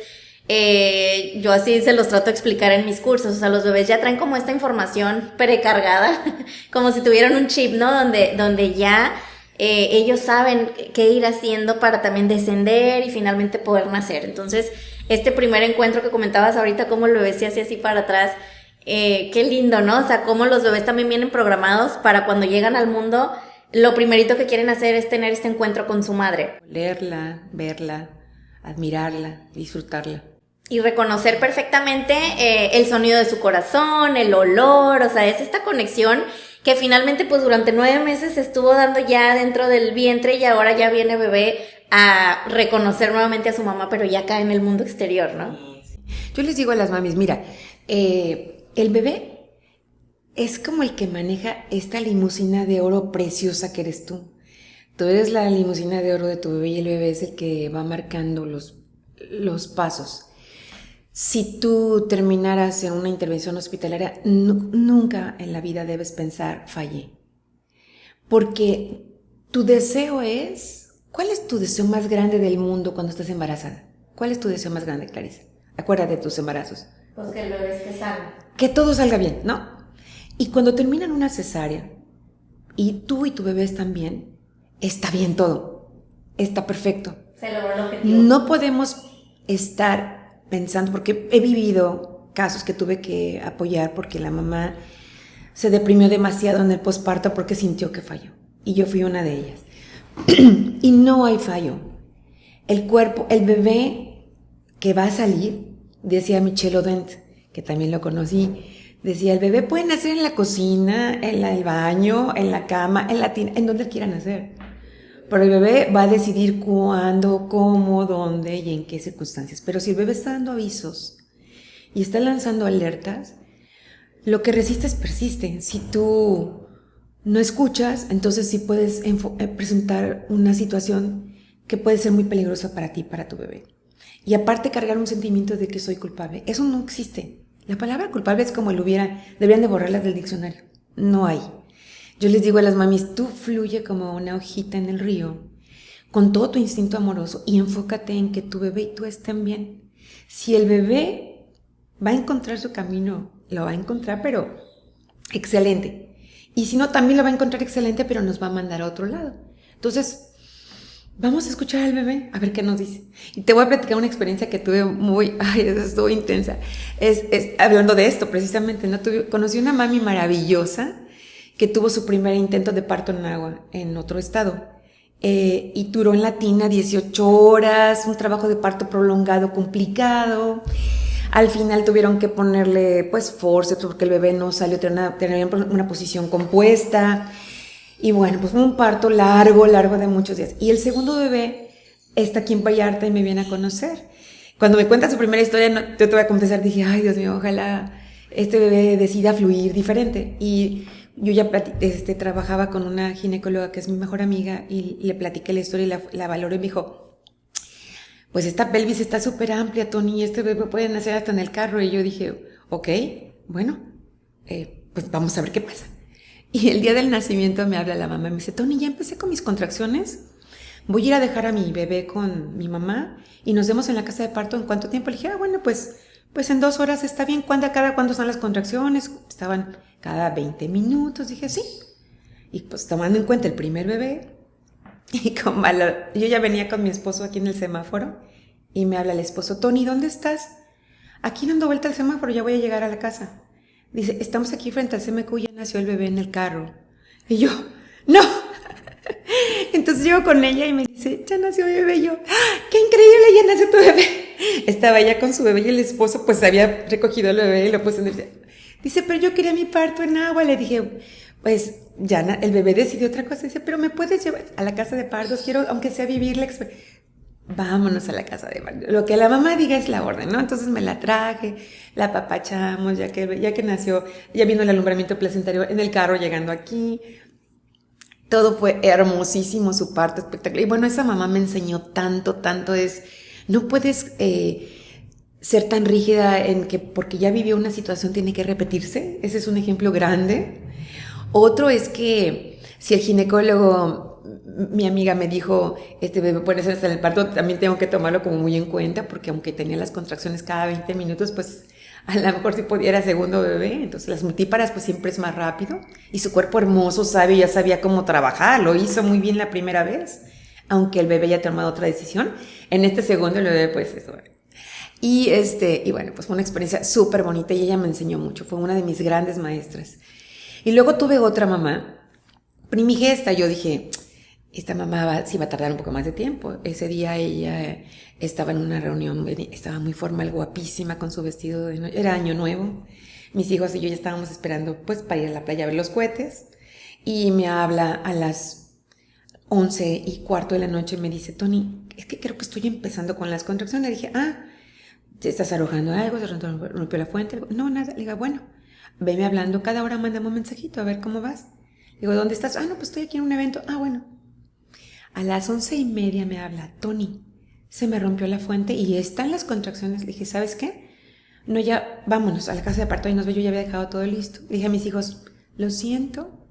yo así se los trato de explicar en mis cursos. O sea, los bebés ya traen como esta información precargada como si tuvieran un chip, ¿no? Donde ya ellos saben qué ir haciendo para también descender y finalmente poder nacer. Entonces, este primer encuentro que comentabas ahorita, cómo el bebé se hace así para atrás, qué lindo, ¿no? O sea, cómo los bebés también vienen programados para cuando llegan al mundo, lo primerito que quieren hacer es tener este encuentro con su madre. Leerla, verla, admirarla, disfrutarla. Y reconocer perfectamente el sonido de su corazón, el olor, o sea, es esta conexión que finalmente pues durante 9 meses se estuvo dando ya dentro del vientre, y ahora ya viene bebé a reconocer nuevamente a su mamá, pero ya acá en el mundo exterior, ¿no? Yo les digo a las mamis, mira, el bebé es como el que maneja esta limusina de oro preciosa que eres tú. Tú eres la limusina de oro de tu bebé y el bebé es el que va marcando los pasos. Si tú terminaras en una intervención hospitalaria, nunca en la vida debes pensar, fallé. Porque tu deseo es, ¿cuál es tu deseo más grande del mundo cuando estás embarazada? ¿Cuál es tu deseo más grande, Clarisa? Acuérdate de tus embarazos. Pues que el bebé esté sano. Que todo salga bien, ¿no? Y cuando terminan una cesárea, y tú y tu bebé están bien, está bien todo, está perfecto. Se logró el objetivo. No podemos estar pensando, porque he vivido casos que tuve que apoyar porque la mamá se deprimió demasiado en el posparto porque sintió que falló. Y yo fui una de ellas. Y no hay fallo. El cuerpo, el bebé que va a salir, decía Michel Odent, que también lo conocí, decía, el bebé puede nacer en la cocina, en el baño, en la cama, en la tina, en donde quiera nacer. Pero el bebé va a decidir cuándo, cómo, dónde y en qué circunstancias. Pero si el bebé está dando avisos y está lanzando alertas, lo que resistes persiste. Si tú no escuchas, entonces sí puedes presentar una situación que puede ser muy peligrosa para ti, para tu bebé. Y aparte cargar un sentimiento de que soy culpable. Eso no existe. La palabra culpable es como deberían de borrarlas del diccionario. No hay. Yo les digo a las mamis, tú fluye como una hojita en el río, con todo tu instinto amoroso y enfócate en que tu bebé y tú estén bien. Si el bebé va a encontrar su camino, lo va a encontrar, pero excelente. Y si no, también lo va a encontrar excelente, pero nos va a mandar a otro lado. Entonces, vamos a escuchar al bebé, a ver qué nos dice. Y te voy a platicar una experiencia que tuve estuvo intensa. Hablando de esto, precisamente, ¿no? Conocí una mami maravillosa que tuvo su primer intento de parto en agua en otro estado. Y duró en la tina 18 horas, un trabajo de parto prolongado, complicado. Al final tuvieron que ponerle pues forceps porque el bebé no salió, tenía una posición compuesta. Y bueno, pues fue un parto largo de muchos días. Y el segundo bebé está aquí en Vallarta y me viene a conocer. Cuando me cuenta su primera historia, yo te voy a confesar, dije, ay Dios mío, ojalá este bebé decida fluir diferente. Y yo ya trabajaba con una ginecóloga que es mi mejor amiga y le platiqué la historia y la valoró y me dijo, pues esta pelvis está súper amplia, Tony, este bebé puede nacer hasta en el carro. Y yo dije, ok, bueno, pues vamos a ver qué pasa. Y el día del nacimiento me habla la mamá y me dice, Tony, ya empecé con mis contracciones, voy a ir a dejar a mi bebé con mi mamá y nos vemos en la casa de parto. ¿En cuánto tiempo? Le dije, bueno, pues en 2 horas está bien. ¿Cuándo son las contracciones? Estaban cada 20 minutos. Dije, sí. Y pues tomando en cuenta el primer bebé, y yo ya venía con mi esposo aquí en el semáforo y me habla el esposo, Tony, ¿dónde estás? Aquí dando vuelta al semáforo, ya voy a llegar a la casa. Dice, estamos aquí frente al CMQ, ya nació el bebé en el carro. Y yo, no. Entonces llego con ella y me dice, ya nació mi bebé. Y yo, ¡ah, qué increíble, ya nació tu bebé! Estaba ella con su bebé y el esposo pues había recogido al bebé y lo puso en el... Dice, pero yo quería mi parto en agua. Le dije, pues ya el bebé decidió otra cosa. Dice, pero me puedes llevar a la casa de partos, quiero aunque sea vivir la experiencia. Vámonos a la casa de partos. Lo que la mamá diga es la orden, ¿no? Entonces me la traje, la apapachamos, ya que nació, ya vino el alumbramiento placentario en el carro llegando aquí. Todo fue hermosísimo, su parto espectacular. Y bueno, esa mamá me enseñó tanto, no puedes ser tan rígida en que porque ya vivió una situación tiene que repetirse. Ese es un ejemplo grande. Otro es que si el ginecólogo, mi amiga me dijo, este bebé puede ser hasta el parto, también tengo que tomarlo como muy en cuenta, porque aunque tenía las contracciones cada 20 minutos, pues a lo mejor si pudiera segundo bebé. Entonces las multíparas pues siempre es más rápido y su cuerpo hermoso ya sabía cómo trabajar, lo hizo muy bien la primera vez, aunque el bebé ya ha tomado otra decisión. En este segundo el bebé pues eso. Y bueno, pues fue una experiencia súper bonita y ella me enseñó mucho, fue una de mis grandes maestras. Y luego tuve otra mamá primigesta. Yo dije, esta mamá sí va a tardar un poco más de tiempo. Ese día ella estaba en una reunión, estaba muy formal, guapísima, con su vestido de noche. Era año nuevo. Mis hijos y yo ya estábamos esperando pues para ir a la playa a ver los cohetes. Y me habla a las 11:15 de la noche y me dice, Tony, es que creo que estoy empezando con las contracciones. Le dije, ¿te estás arrojando algo? ¿Se rompió la fuente? No, nada. Le digo, bueno, veme hablando, cada hora mándame un mensajito a ver cómo vas. Le digo, ¿dónde estás? No, pues estoy aquí en un evento. Bueno. A las 11:30 me habla, Tony, se me rompió la fuente y están las contracciones. Le dije, ¿sabes qué? No, ya, vámonos a la casa de parto y nos ve, yo ya había dejado todo listo. Le dije a mis hijos, lo siento,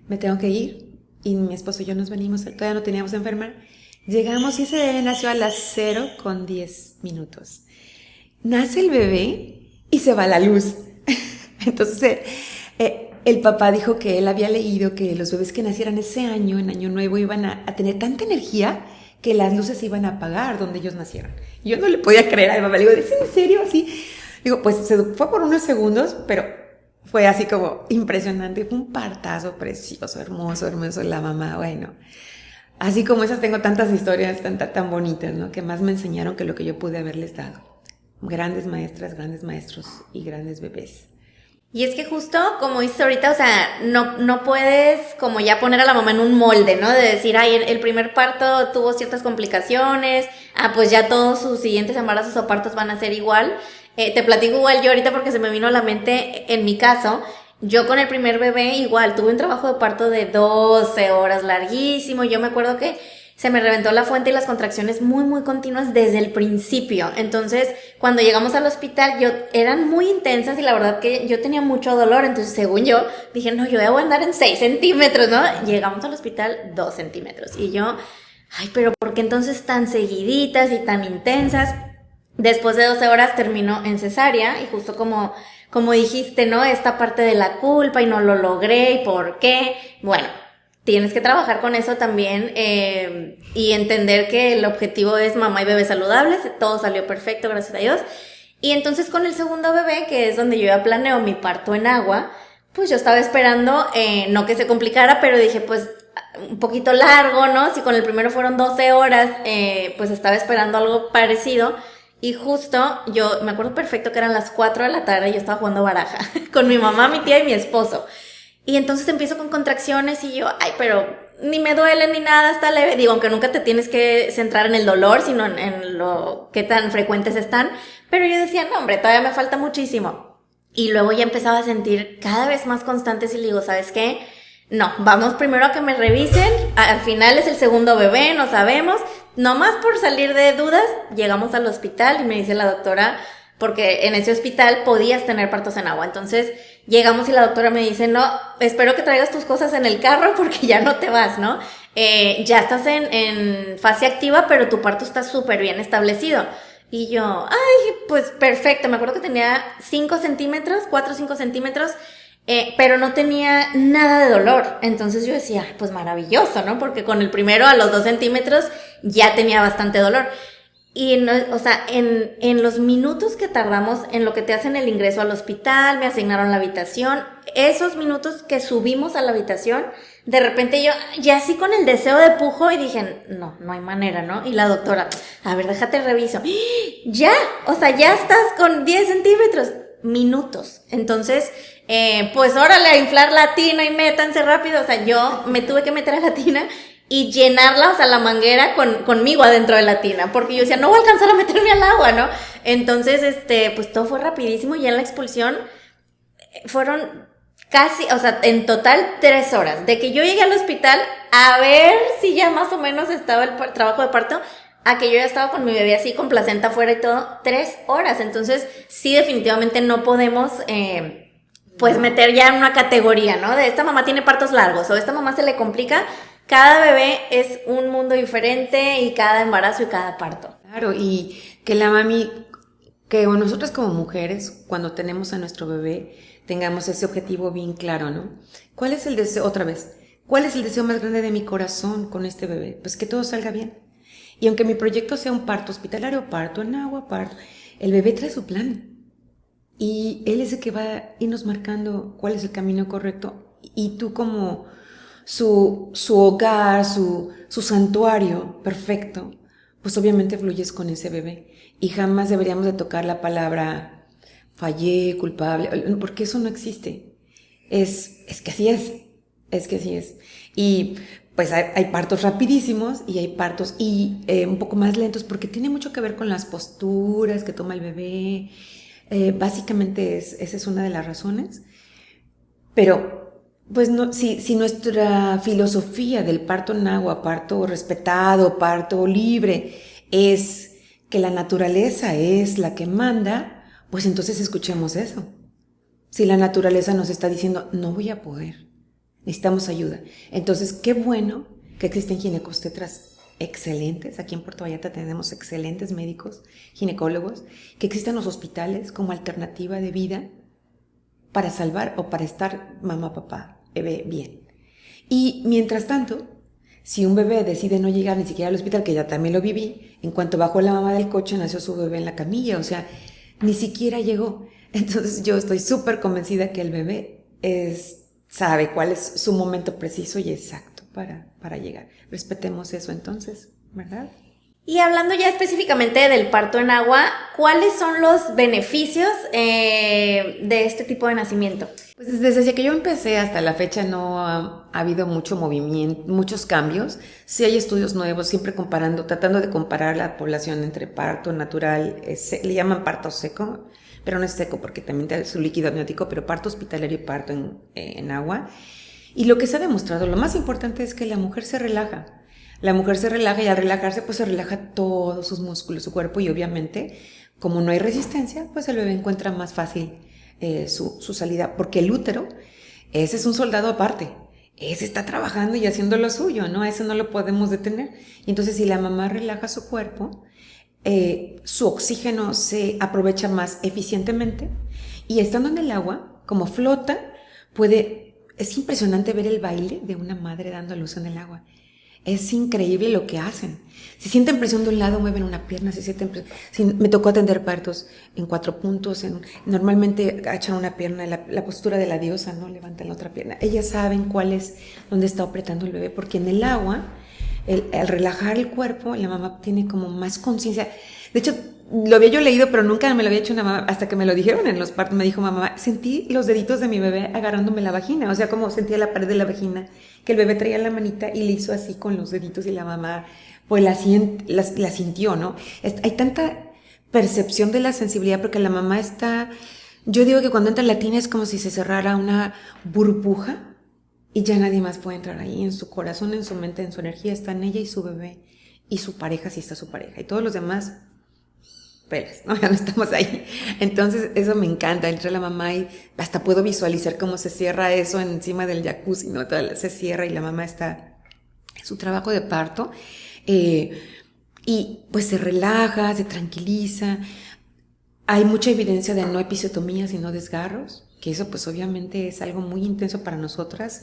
me tengo que ir. Y mi esposo y yo nos venimos, todavía no teníamos enfermera. Llegamos y ese bebé nació a las 0:10. Nace el bebé y se va la luz. Entonces, el papá dijo que él había leído que los bebés que nacieran ese año, en Año Nuevo, iban a tener tanta energía que las luces se iban a apagar donde ellos nacieron. Yo no le podía creer a mi mamá, le digo, ¿es en serio así? Digo, pues se fue por unos segundos, pero fue así como impresionante, fue un partazo precioso, hermoso, la mamá, bueno. Así como esas tengo tantas historias tan bonitas, ¿no? Que más me enseñaron que lo que yo pude haberles dado. Grandes maestras, grandes maestros y grandes bebés. Y es que justo, como dices ahorita, o sea, no puedes como ya poner a la mamá en un molde, ¿no? De decir, ay, el primer parto tuvo ciertas complicaciones, pues ya todos sus siguientes embarazos o partos van a ser igual. Te platico igual yo ahorita porque se me vino a la mente, en mi caso, yo con el primer bebé igual, tuve un trabajo de parto de 12 horas larguísimo. Yo me acuerdo que se me reventó la fuente y las contracciones muy, muy continuas desde el principio. Entonces, cuando llegamos al hospital, eran muy intensas y la verdad que yo tenía mucho dolor. Entonces, según yo, dije, no, yo debo andar en 6 centímetros, ¿no? Llegamos al hospital 2 centímetros. Y yo, ay, pero ¿por qué entonces tan seguiditas y tan intensas? Después de 12 horas terminó en cesárea y justo como dijiste, ¿no? Esta parte de la culpa y no lo logré y por qué. Bueno, tienes que trabajar con eso también y entender que el objetivo es mamá y bebé saludables. Todo salió perfecto, gracias a Dios. Y entonces con el segundo bebé, que es donde yo ya planeo mi parto en agua, pues yo estaba esperando, no que se complicara, pero dije, pues un poquito largo, ¿no? Si con el primero fueron 12 horas, pues estaba esperando algo parecido. Y justo, yo me acuerdo perfecto que eran las 4 de la tarde y yo estaba jugando baraja con mi mamá, mi tía y mi esposo. Y entonces empiezo con contracciones y yo, ay, pero ni me duele ni nada, está leve. Digo, aunque nunca te tienes que centrar en el dolor, sino en lo qué tan frecuentes están. Pero yo decía, no, hombre, todavía me falta muchísimo. Y luego ya empezaba a sentir cada vez más constantes y le digo, ¿sabes qué? No, vamos primero a que me revisen. Al final es el segundo bebé, no sabemos. Nomás por salir de dudas, llegamos al hospital y me dice la doctora, porque en ese hospital podías tener partos en agua. Entonces llegamos y la doctora me dice, no, espero que traigas tus cosas en el carro porque ya no te vas, ¿no? Ya estás en fase activa, pero tu parto está súper bien establecido. Y yo, ay, pues perfecto. Me acuerdo que tenía 5 centímetros, 4 o 5 centímetros, pero no tenía nada de dolor. Entonces yo decía, pues maravilloso, ¿no? Porque con el primero a los 2 centímetros ya tenía bastante dolor. Y no, o sea, en los minutos que tardamos en lo que te hacen el ingreso al hospital, me asignaron la habitación, esos minutos que subimos a la habitación, de repente yo ya así con el deseo de pujo y dije, no hay manera, ¿no? Y la doctora, a ver, déjate reviso. Ya, o sea, ya estás con 10 centímetros, minutos. Entonces, pues órale a inflar la tina y métanse rápido. O sea, yo me tuve que meter a la tina y llenarla, o sea, la manguera conmigo adentro de la tina, porque yo decía, no voy a alcanzar a meterme al agua, ¿no? Entonces, pues todo fue rapidísimo y en la expulsión fueron casi, o sea, en total 3 horas, de que yo llegué al hospital a ver si ya más o menos estaba el trabajo de parto, a que yo ya estaba con mi bebé así, con placenta afuera y todo, 3 horas. Entonces, sí, definitivamente no podemos, pues meter ya en una categoría, ¿no? De esta mamá tiene partos largos o esta mamá se le complica. Cada bebé es un mundo diferente y cada embarazo y cada parto. Claro, y que la mami, que nosotras como mujeres, cuando tenemos a nuestro bebé, tengamos ese objetivo bien claro, ¿no? ¿Cuál es el deseo, otra vez, cuál es el deseo más grande de mi corazón con este bebé? Pues que todo salga bien. Y aunque mi proyecto sea un parto hospitalario, parto en agua, parto, el bebé trae su plan. Y él es el que va a irnos marcando cuál es el camino correcto. Y tú como su hogar, su santuario perfecto, pues obviamente fluyes con ese bebé. Y jamás deberíamos de tocar la palabra fallé, culpable, porque eso no existe. Es que así es. Y pues hay partos rapidísimos y hay partos un poco más lentos, porque tiene mucho que ver con las posturas que toma el bebé. Básicamente esa es una de las razones. Pero pues no, si nuestra filosofía del parto en agua, parto respetado, parto libre, es que la naturaleza es la que manda, pues entonces escuchemos eso. Si la naturaleza nos está diciendo, no voy a poder, necesitamos ayuda. Entonces, qué bueno que existen ginecobstetras excelentes. Aquí en Puerto Vallarta tenemos excelentes médicos, ginecólogos, que existen los hospitales como alternativa de vida para salvar o para estar mamá, papá, bebé bien. Y mientras tanto, Si un bebé decide no llegar ni siquiera al hospital, que ya también lo viví, en cuanto bajó la mamá del coche nació su bebé en la camilla, o sea, ni siquiera llegó. Entonces yo estoy súper convencida que el bebé sabe cuál es su momento preciso y exacto para llegar. Respetemos eso entonces, ¿verdad? Y hablando ya específicamente del parto en agua, ¿cuáles son los beneficios de este tipo de nacimiento? Pues desde que yo empecé hasta la fecha no ha habido mucho movimiento, muchos cambios. Sí hay estudios nuevos, siempre tratando de comparar la población entre parto natural, le llaman parto seco, pero no es seco porque también tiene su líquido amniótico, pero parto hospitalario y parto en agua. Y lo que se ha demostrado, lo más importante es que la mujer se relaja. La mujer se relaja y al relajarse pues se relaja todos sus músculos, su cuerpo y obviamente como no hay resistencia pues el bebé encuentra más fácil su salida porque el útero, ese es un soldado aparte, ese está trabajando y haciendo lo suyo, ¿no? Ese no lo podemos detener. Y entonces si la mamá relaja su cuerpo, su oxígeno se aprovecha más eficientemente y estando en el agua, como flota, es impresionante ver el baile de una madre dando a luz en el agua. Es increíble lo que hacen. Si sienten presión de un lado, mueven una pierna. Me tocó atender partos en 4 puntos. Normalmente agachan una pierna, la postura de la diosa, ¿no? Levantan la otra pierna. Ellas saben dónde está apretando el bebé, porque en el agua, al relajar el cuerpo, la mamá tiene como más conciencia. De hecho, lo había yo leído, pero nunca me lo había hecho una mamá, hasta que me lo dijeron en los partos. Me dijo mamá, sentí los deditos de mi bebé agarrándome la vagina, o sea, como sentía la pared de la vagina, que el bebé traía la manita y le hizo así con los deditos y la mamá, pues la sintió, ¿no? Hay tanta percepción de la sensibilidad porque la mamá yo digo que cuando entra en la tina es como si se cerrara una burbuja y ya nadie más puede entrar ahí. En su corazón, en su mente, en su energía están ella y su bebé y su pareja si está su pareja y todos los demás pelas, ¿no? Ya no estamos ahí. Entonces eso me encanta, entra la mamá y hasta puedo visualizar cómo se cierra eso encima del jacuzzi, ¿no? Se cierra y la mamá está en su trabajo de parto y pues se relaja, se tranquiliza. Hay mucha evidencia de no episiotomía sino desgarros, que eso pues obviamente es algo muy intenso para nosotras.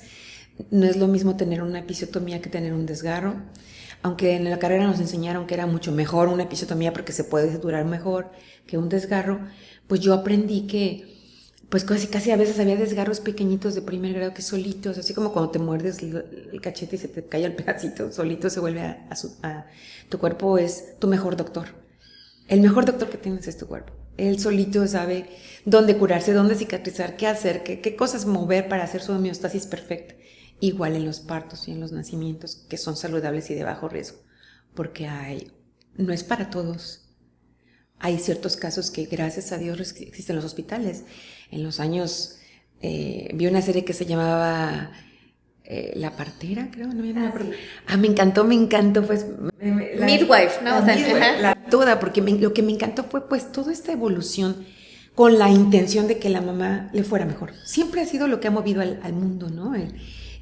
No es lo mismo tener una episiotomía que tener un desgarro. Aunque en la carrera nos enseñaron que era mucho mejor una episiotomía porque se puede durar mejor que un desgarro, pues yo aprendí que pues casi a veces había desgarros pequeñitos de primer grado que solitos, así como cuando te muerdes el cachete y se te cae el pedacito, solito se vuelve a tu cuerpo es tu mejor doctor. El mejor doctor que tienes es tu cuerpo. Él solito sabe dónde curarse, dónde cicatrizar, qué hacer, qué cosas mover para hacer su homeostasis perfecta. Igual en los partos y en los nacimientos que son saludables y de bajo riesgo, porque no es para todos. Hay ciertos casos que gracias a Dios existen en los hospitales. En los años vi una serie que se llamaba La Partera, creo. ¿No? Me encantó, pues. Midwife, ¿no? Toda, porque lo que me encantó fue pues toda esta evolución con la intención de que la mamá le fuera mejor. Siempre ha sido lo que ha movido al mundo, ¿no?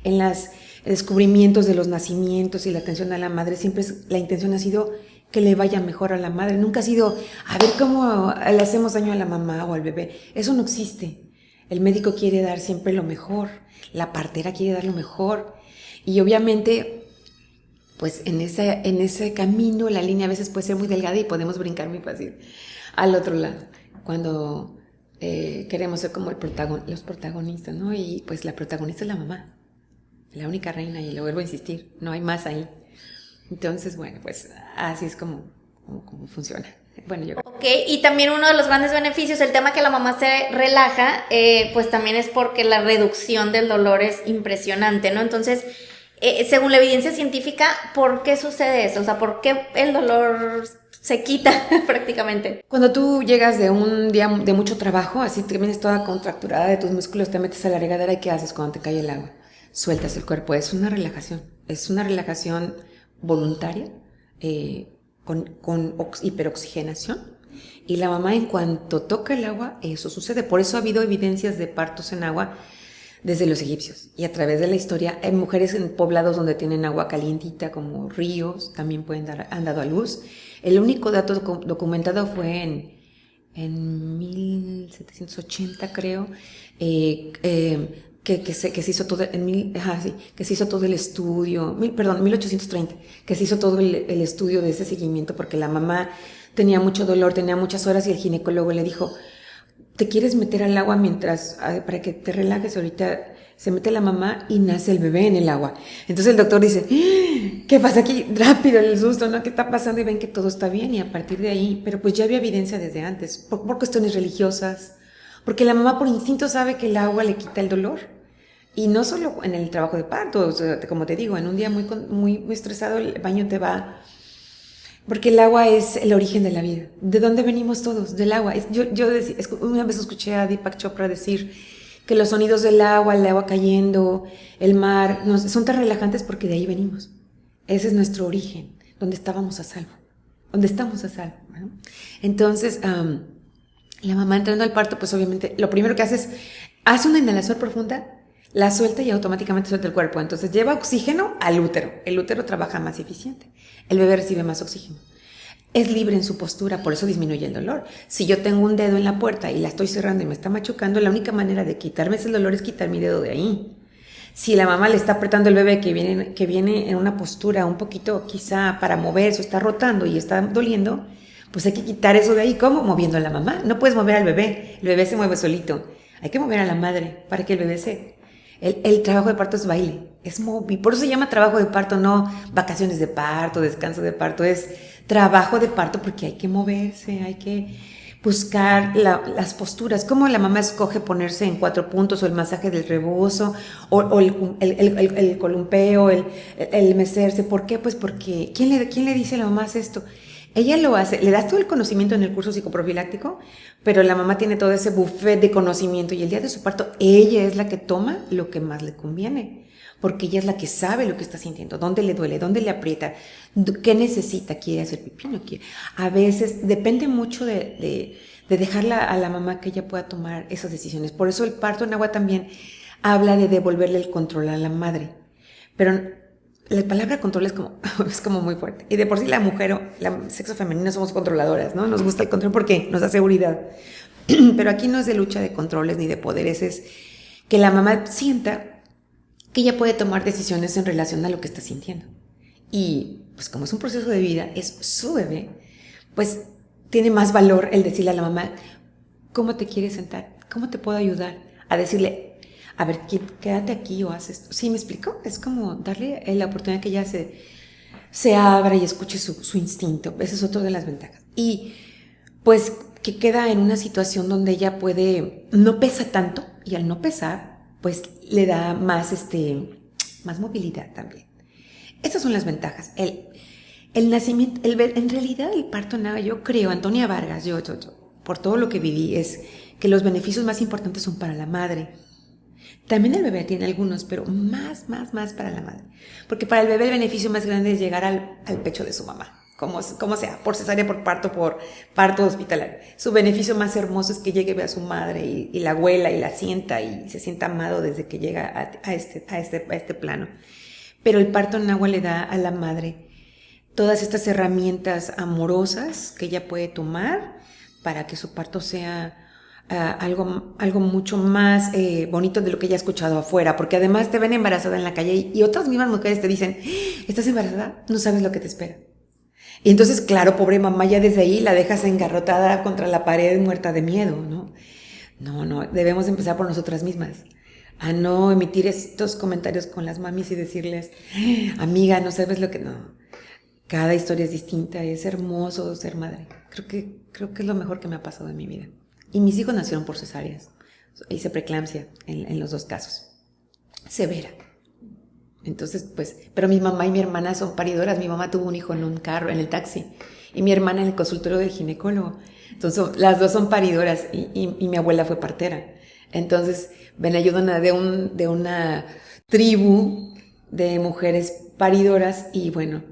En los descubrimientos de los nacimientos y la atención a la madre, siempre la intención ha sido que le vaya mejor a la madre. Nunca ha sido, a ver cómo le hacemos daño a la mamá o al bebé. Eso no existe. El médico quiere dar siempre lo mejor. La partera quiere dar lo mejor. Y obviamente, pues en ese camino, la línea a veces puede ser muy delgada y podemos brincar muy fácil al otro lado. Cuando queremos ser como los protagonistas, ¿no? Y pues la protagonista es la mamá. La única reina, y lo vuelvo a insistir, no hay más ahí. Entonces, bueno, pues así es como funciona. Bueno, yo creo. Ok, y también uno de los grandes beneficios, el tema que la mamá se relaja, pues también es porque la reducción del dolor es impresionante, ¿no? Entonces, según la evidencia científica, ¿por qué sucede eso? O sea, ¿por qué el dolor se quita prácticamente? Cuando tú llegas de un día de mucho trabajo, así te vienes toda contracturada de tus músculos, te metes a la regadera y ¿qué haces cuando te cae el agua? Sueltas el cuerpo, es una relajación voluntaria, con hiperoxigenación, y la mamá en cuanto toca el agua, eso sucede. Por eso ha habido evidencias de partos en agua desde los egipcios, y a través de la historia hay mujeres en poblados donde tienen agua calientita, como ríos, también han dado a luz. El único dato documentado fue en 1780, creo, que se hizo todo que se hizo todo el estudio, 1830, que se hizo todo el estudio de ese seguimiento porque la mamá tenía mucho dolor, tenía muchas horas y el ginecólogo le dijo, ¿te quieres meter al agua para que te relajes? Ahorita se mete la mamá y nace el bebé en el agua. Entonces el doctor dice, ¿qué pasa aquí? Rápido, el susto, ¿no? ¿Qué está pasando? Y ven que todo está bien y a partir de ahí, pero pues ya había evidencia desde antes, por cuestiones religiosas, porque la mamá por instinto sabe que el agua le quita el dolor. Y no solo en el trabajo de parto, o sea, como te digo, en un día muy estresado el baño te va... Porque el agua es el origen de la vida. ¿De dónde venimos todos? Del agua. Una vez escuché a Deepak Chopra decir que los sonidos del agua, el agua cayendo, el mar, son tan relajantes porque de ahí venimos. Ese es nuestro origen, donde estábamos a salvo. Donde estamos a salvo, ¿no? Entonces, la mamá entrando al parto, pues obviamente lo primero que hace una inhalación profunda, la suelta y automáticamente suelta el cuerpo. Entonces lleva oxígeno al útero. El útero trabaja más eficiente. El bebé recibe más oxígeno. Es libre en su postura, por eso disminuye el dolor. Si yo tengo un dedo en la puerta y la estoy cerrando y me está machucando, la única manera de quitarme ese dolor es quitar mi dedo de ahí. Si la mamá le está apretando el bebé que viene en una postura un poquito quizá para moverse, está rotando y está doliendo, pues hay que quitar eso de ahí. ¿Cómo? Moviendo a la mamá. No puedes mover al bebé. El bebé se mueve solito. Hay que mover a la madre para que el bebé el trabajo de parto es baile, por eso se llama trabajo de parto, no vacaciones de parto, descanso de parto, es trabajo de parto porque hay que moverse, hay que buscar las posturas, cómo la mamá escoge ponerse en 4 puntos o el masaje del rebozo o el columpeo, el mecerse. ¿Por qué? Pues porque ¿quién le dice a la mamá hace esto? Ella lo hace, le das todo el conocimiento en el curso psicoprofiláctico, pero la mamá tiene todo ese buffet de conocimiento y el día de su parto ella es la que toma lo que más le conviene, porque ella es la que sabe lo que está sintiendo, dónde le duele, dónde le aprieta, qué necesita, quiere hacer pipí, no quiere. A veces depende mucho de dejarla a la mamá que ella pueda tomar esas decisiones. Por eso el parto en agua también habla de devolverle el control a la madre, pero la palabra control es como muy fuerte. Y de por sí la mujer, el sexo femenino somos controladoras, ¿no? Nos gusta el control porque nos da seguridad. Pero aquí no es de lucha de controles ni de poderes, es que la mamá sienta que ella puede tomar decisiones en relación a lo que está sintiendo. Y pues como es un proceso de vida, es su bebé, pues tiene más valor el decirle a la mamá, ¿cómo te quieres sentar? ¿Cómo te puedo ayudar? A decirle, a ver, quédate aquí o haz esto. ¿Sí me explico? Es como darle la oportunidad que ella se abra y escuche su instinto. Esa es otra de las ventajas. Y pues que queda en una situación donde ella no pesa tanto y al no pesar, pues le da más movilidad también. Estas son las ventajas. El nacimiento, en realidad el parto en agua, yo creo, Antonia Vargas, yo, por todo lo que viví, es que los beneficios más importantes son para la madre. También el bebé tiene algunos, pero más para la madre. Porque para el bebé el beneficio más grande es llegar al pecho de su mamá, como sea, por cesárea, por parto hospitalario. Su beneficio más hermoso es que llegue a ver a su madre y la abuela y la sienta y se sienta amado desde que llega a este plano. Pero el parto en agua le da a la madre todas estas herramientas amorosas que ella puede tomar para que su parto sea algo mucho más bonito de lo que ella ha escuchado afuera, porque además te ven embarazada en la calle y otras mismas mujeres te dicen, ¿estás embarazada? No sabes lo que te espera. Y entonces, claro, pobre mamá, ya desde ahí la dejas engarrotada contra la pared muerta de miedo, ¿no? No, debemos empezar por nosotras mismas, a no emitir estos comentarios con las mamis y decirles, amiga, no sabes lo que... No, cada historia es distinta, es hermoso ser madre. Creo que es lo mejor que me ha pasado en mi vida. Y mis hijos nacieron por cesáreas. Hice preeclampsia en los 2 casos. Severa. Entonces, pues, pero mi mamá y mi hermana son paridoras. Mi mamá tuvo un hijo en un carro, en el taxi. Y mi hermana en el consultorio del ginecólogo. Entonces, las 2 son paridoras y mi abuela fue partera. Entonces, ven, ayudan de una tribu de mujeres paridoras y bueno,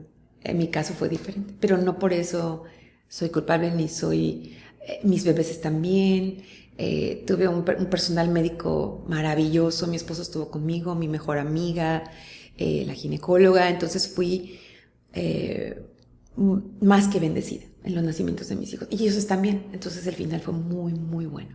en mi caso fue diferente. Pero no por eso soy culpable ni soy... mis bebés están bien, tuve un personal médico maravilloso, mi esposo estuvo conmigo, mi mejor amiga, la ginecóloga, entonces fui más que bendecida en los nacimientos de mis hijos y ellos están bien, entonces el final fue muy, muy bueno.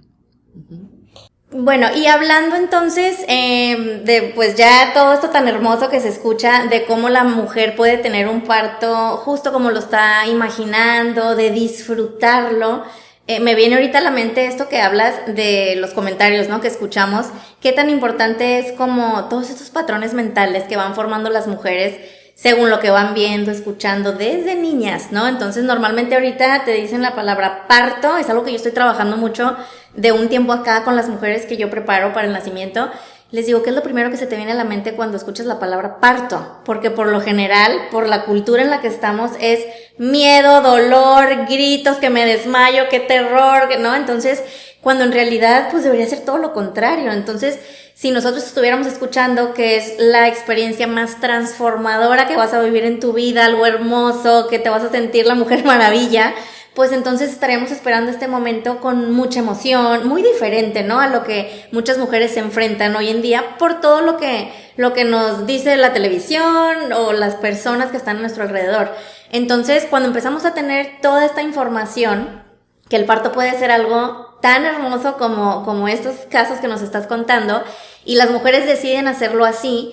Bueno, y hablando entonces de pues ya todo esto tan hermoso que se escucha, de cómo la mujer puede tener un parto justo como lo está imaginando, de disfrutarlo, me viene ahorita a la mente esto que hablas de los comentarios, ¿no? Que escuchamos, qué tan importante es como todos estos patrones mentales que van formando las mujeres según lo que van viendo, escuchando desde niñas, ¿no? Entonces normalmente ahorita te dicen la palabra parto, es algo que yo estoy trabajando mucho de un tiempo acá con las mujeres que yo preparo para el nacimiento. Les digo, ¿qué es lo primero que se te viene a la mente cuando escuchas la palabra parto? Porque por lo general, por la cultura en la que estamos, es miedo, dolor, gritos, que me desmayo, qué terror, ¿no? Entonces, cuando en realidad, pues debería ser todo lo contrario. Entonces, si nosotros estuviéramos escuchando que es la experiencia más transformadora que vas a vivir en tu vida, algo hermoso, que te vas a sentir la mujer maravilla, pues entonces estaríamos esperando este momento con mucha emoción, muy diferente, ¿no? A lo que muchas mujeres se enfrentan hoy en día por todo lo que nos dice la televisión o las personas que están a nuestro alrededor. Entonces, cuando empezamos a tener toda esta información, que el parto puede ser algo tan hermoso como estos casos que nos estás contando, y las mujeres deciden hacerlo así,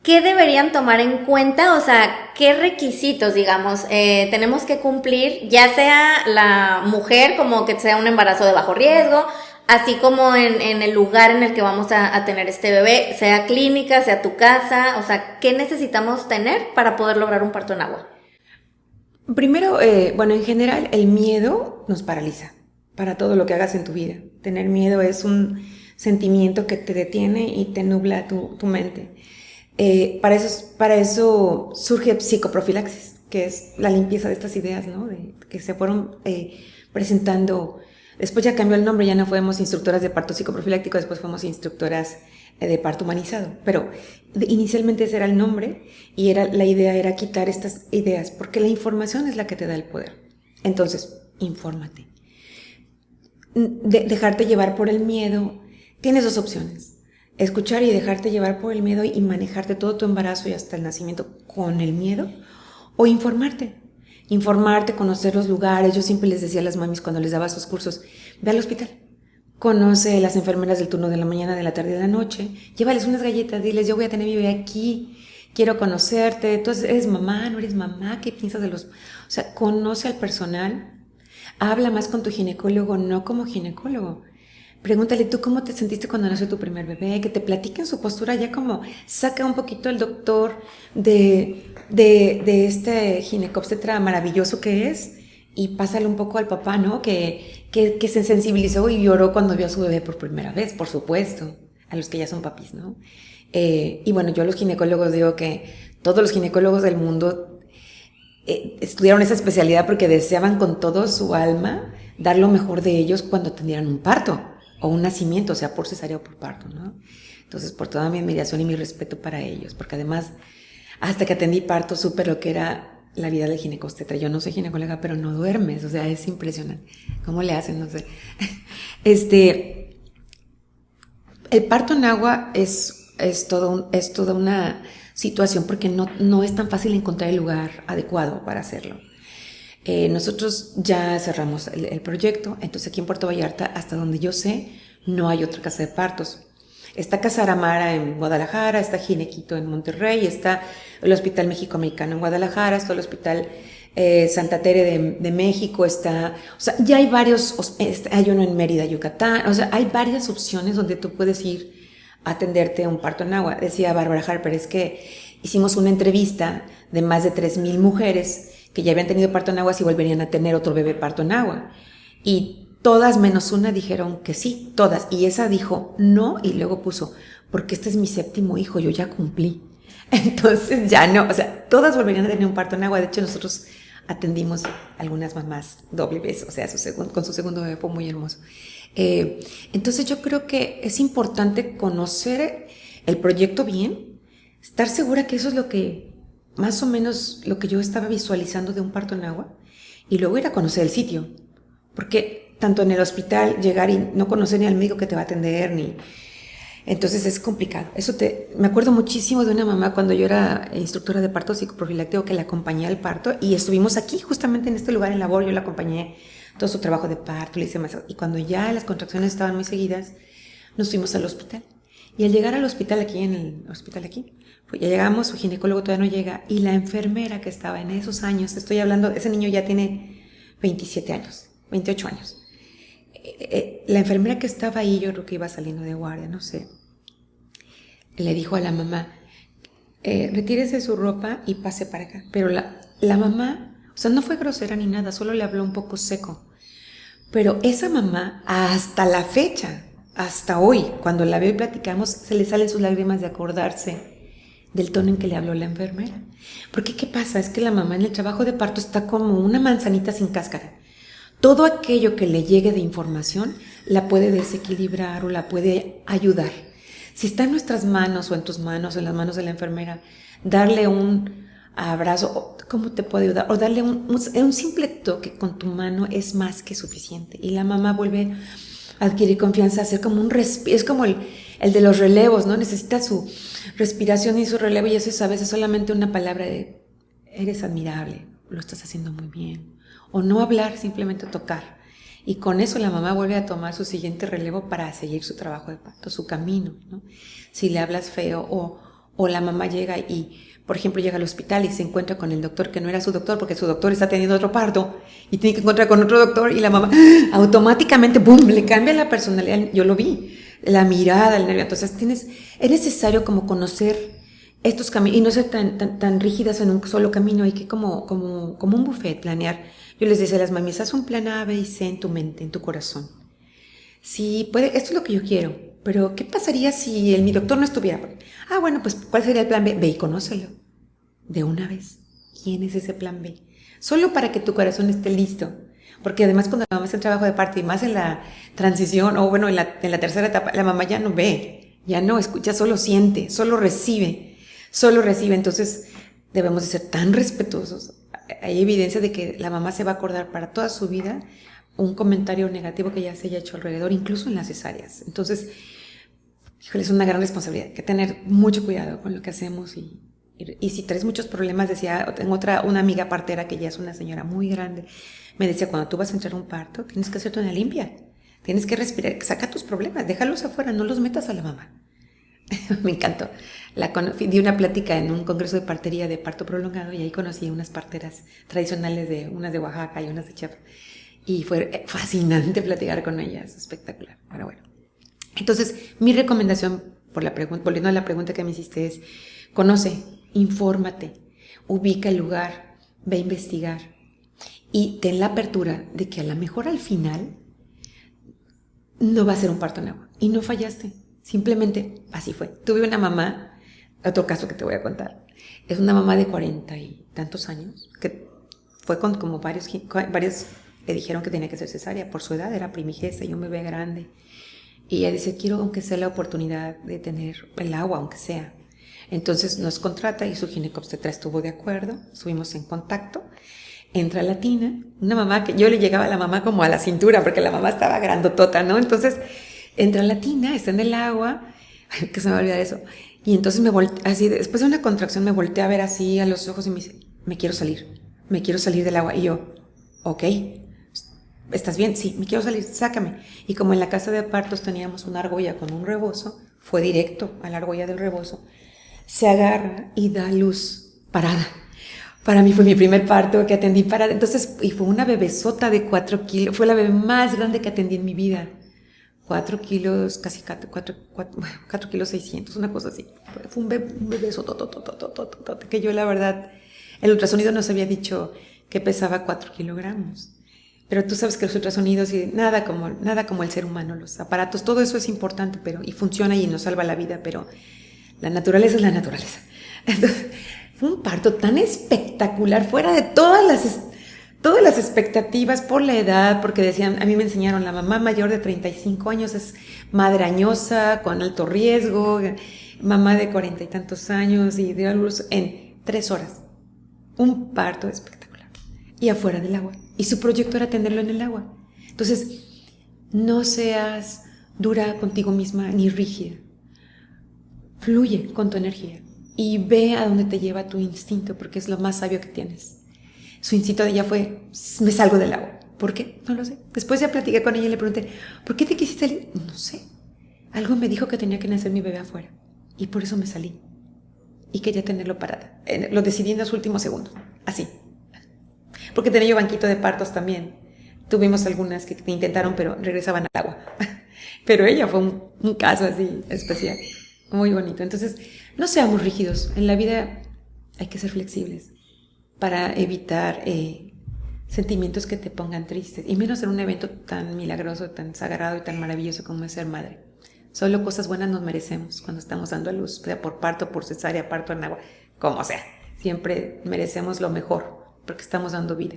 ¿qué deberían tomar en cuenta? O sea, ¿qué requisitos, digamos, tenemos que cumplir? Ya sea la mujer, como que sea un embarazo de bajo riesgo, así como en el lugar en el que vamos a tener este bebé, sea clínica, sea tu casa, o sea, ¿qué necesitamos tener para poder lograr un parto en agua? Primero, bueno, en general el miedo nos paraliza para todo lo que hagas en tu vida. Tener miedo es un sentimiento que te detiene y te nubla tu mente. Para eso surge psicoprofilaxis, que es la limpieza de estas ideas, ¿no? Que se fueron presentando. Después ya cambió el nombre, ya no fuimos instructoras de parto psicoprofiláctico, después fuimos instructoras de parto humanizado. Pero inicialmente ese era el nombre y la idea era quitar estas ideas, porque la información es la que te da el poder. Entonces, infórmate. Dejarte llevar por el miedo. Tienes dos opciones: escuchar y dejarte llevar por el miedo y manejarte todo tu embarazo y hasta el nacimiento con el miedo, o informarte, conocer los lugares. Yo siempre les decía a las mamis cuando les daba sus cursos: ve al hospital, conoce a las enfermeras del turno de la mañana, de la tarde y de la noche, llévales unas galletas, diles: yo voy a tener mi bebé aquí, quiero conocerte. Entonces, ¿eres mamá? ¿No eres mamá? ¿Qué piensas de los...? O sea, conoce al personal, habla más con tu ginecólogo, no como ginecólogo. Pregúntale: ¿tú cómo te sentiste cuando nació tu primer bebé? Que te platiquen su postura, ya como saca un poquito el doctor de este ginecobstetra maravilloso que es, y pásale un poco al papá, ¿no? Que se sensibilizó y lloró cuando vio a su bebé por primera vez, por supuesto, a los que ya son papis, ¿no? Y bueno, yo a los ginecólogos digo que todos los ginecólogos del mundo estudiaron esa especialidad porque deseaban con todo su alma dar lo mejor de ellos cuando atendieran un parto o un nacimiento, sea por cesárea o por parto, ¿no? Entonces, por toda mi admiración y mi respeto para ellos, porque además, hasta que atendí parto, supe lo que era la vida del ginecobstetra. Yo no soy ginecóloga, pero no duermes, o sea, es impresionante. ¿Cómo le hacen? No sé. El parto en agua es toda una situación, porque no es tan fácil encontrar el lugar adecuado para hacerlo. Nosotros ya cerramos el proyecto, entonces aquí en Puerto Vallarta, hasta donde yo sé, no hay otra casa de partos. Está Casa Aramara en Guadalajara, está Ginequito en Monterrey, está el Hospital México-Americano en Guadalajara, está el Hospital Santa Tere de México, está, o sea, ya hay varios, hay uno en Mérida, Yucatán, o sea, hay varias opciones donde tú puedes ir a atenderte a un parto en agua. Decía Bárbara Harper, es que hicimos una entrevista de más de 3,000 mujeres que ya habían tenido parto en agua si volverían a tener otro bebé parto en agua. Y todas menos una dijeron que sí, todas. Y esa dijo no, y luego puso: porque este es mi 7º hijo, yo ya cumplí. Entonces ya no, o sea, todas volverían a tener un parto en agua. De hecho, nosotros atendimos algunas mamás doble vez, o sea, con su segundo bebé, fue muy hermoso. Entonces yo creo que es importante conocer el proyecto bien, estar segura que eso es lo que, más o menos lo que yo estaba visualizando de un parto en agua, y luego ir a conocer el sitio, porque tanto en el hospital llegar y no conocer ni al médico que te va a atender, entonces es complicado. Me acuerdo muchísimo de una mamá cuando yo era instructora de parto psicoprofiláctico, que la acompañé al parto, y estuvimos aquí justamente en este lugar en labor. Yo la acompañé todo su trabajo de parto, le hice masaje, y cuando ya las contracciones estaban muy seguidas, Nos fuimos al hospital. Y al llegar al hospital aquí, en el hospital aquí, pues ya llegamos, su ginecólogo todavía no llega, y la enfermera que estaba en esos años, estoy hablando, ese niño ya tiene 27 años, 28 años. La enfermera que estaba ahí, yo creo que iba saliendo de guardia, no sé, le dijo a la mamá, retírese su ropa y pase para acá. Pero la mamá, o sea, no fue grosera ni nada, solo le habló un poco seco. Pero esa mamá, hasta la fecha, hasta hoy, cuando la veo y platicamos, se le salen sus lágrimas de acordarse del tono en que le habló la enfermera. Porque ¿qué pasa? Es que la mamá en el trabajo de parto está como una manzanita sin cáscara. Todo aquello que le llegue de información la puede desequilibrar o la puede ayudar. Si está en nuestras manos o en tus manos o en las manos de la enfermera, darle un abrazo, ¿cómo te puede ayudar? O darle un simple toque con tu mano es más que suficiente. Y la mamá vuelve a adquirir confianza, hacer como un respiro. Es como el de los relevos, ¿no? Necesita su respiración y su relevo, y eso es a veces solamente una palabra de eres admirable, lo estás haciendo muy bien. O no hablar, simplemente tocar. Y con eso la mamá vuelve a tomar su siguiente relevo para seguir su trabajo de parto, su camino, ¿no? Si le hablas feo o la mamá llega y, por ejemplo, llega al hospital y se encuentra con el doctor que no era su doctor porque su doctor está teniendo otro parto y tiene que encontrar con otro doctor, y la mamá automáticamente, ¡boom!, le cambia la personalidad. Yo lo vi, la mirada, el nervio. Entonces es necesario como conocer estos caminos y no ser tan rígidas en un solo camino. Hay que como un buffet planear. Yo les decía a las mamis, haz un plan A, B y C en tu mente, en tu corazón. Sí, puede, esto es lo que yo quiero, pero ¿qué pasaría si mi doctor no estuviera? Bueno, pues ¿cuál sería el plan B? Ve y conócelo de una vez. ¿Quién es ese plan B? Solo para que tu corazón esté listo. Porque además cuando la mamá hace el trabajo de parto y más en la transición, o bueno, en la tercera etapa, la mamá ya no ve, ya no escucha, solo siente, solo recibe. Entonces debemos de ser tan respetuosos. Hay evidencia de que la mamá se va a acordar para toda su vida un comentario negativo que ya se haya hecho alrededor, incluso en las cesáreas. Entonces, híjole, es una gran responsabilidad. Hay que tener mucho cuidado con lo que hacemos y si traes muchos problemas, decía, tengo una amiga partera que ya es una señora muy grande, me decía, cuando tú vas a entrar a un parto, tienes que hacerte una limpia, tienes que respirar, saca tus problemas, déjalos afuera, no los metas a la mamá. Me encantó. Di una plática en un congreso de partería de parto prolongado y ahí conocí unas parteras tradicionales, unas de Oaxaca y unas de Chiapas. Y fue fascinante platicar con ellas, espectacular. Pero bueno. Entonces, mi recomendación, volviendo a la pregunta que me hiciste, es conoce, infórmate, ubica el lugar, ve a investigar y ten la apertura de que a lo mejor al final no va a ser un parto en agua y no fallaste. Simplemente así fue. Tuve una mamá, otro caso que te voy a contar, es una mamá de 40 y tantos años, que fue con como varios le dijeron que tenía que ser cesárea por su edad, era primigesta y un bebé grande. Y ella dice, quiero aunque sea la oportunidad de tener el agua, aunque sea. Entonces nos contrata y su ginecobstetra estuvo de acuerdo, estuvimos en contacto. Entra la tina, una mamá que yo le llegaba a la mamá como a la cintura, porque la mamá estaba grandotota, ¿no? Entonces entra la tina, está en el agua, ay, que se me va a olvidar eso. Y entonces así, después de una contracción me volteé a ver así a los ojos y me dice, me quiero salir del agua. Y yo, ok, ¿estás bien? Sí, me quiero salir, sácame. Y como en la casa de partos teníamos una argolla con un rebozo, fue directo a la argolla del rebozo, se agarra y da luz parada. Para mí fue mi primer parto que atendí parada. Entonces, y fue una bebesota de 4 kilos, fue la bebé más grande que atendí en mi vida. 4 kilos, casi 4 kilos 600, una cosa así. Fue un bebé que yo la verdad, el ultrasonido nos había dicho que pesaba 4 kilogramos. Pero tú sabes que los ultrasonidos y nada como el ser humano, los aparatos, todo eso es importante, y funciona y nos salva la vida, pero la naturaleza es la naturaleza. Entonces, fue un parto tan espectacular, fuera de todas las expectativas por la edad, porque decían, a mí me enseñaron, la mamá mayor de 35 años es madre añosa, con alto riesgo, mamá de 40 y tantos años y dio a luz en 3 horas. Un parto espectacular. Y afuera del agua. Y su proyecto era tenerlo en el agua. Entonces, no seas dura contigo misma ni rígida. Fluye con tu energía y ve a donde te lleva tu instinto, porque es lo más sabio que tienes. Su instinto de ella fue, me salgo del agua. ¿Por qué? No lo sé. Después ya platiqué con ella y le pregunté, ¿por qué te quisiste salir? No sé. algo me dijo que tenía que nacer mi bebé afuera y por eso me salí y quería tenerlo parada. Lo decidí en los últimos segundos, así. Porque tenía yo banquito de partos también. Tuvimos algunas que intentaron, pero regresaban al agua. Pero ella fue un caso así especial, muy bonito. Entonces, no seamos rígidos. En la vida hay que ser flexibles para evitar sentimientos que te pongan tristes. Y menos en un evento tan milagroso, tan sagrado y tan maravilloso como es ser madre. Solo cosas buenas nos merecemos cuando estamos dando a luz, sea por parto, por cesárea, parto en agua, como sea. Siempre merecemos lo mejor porque estamos dando vida.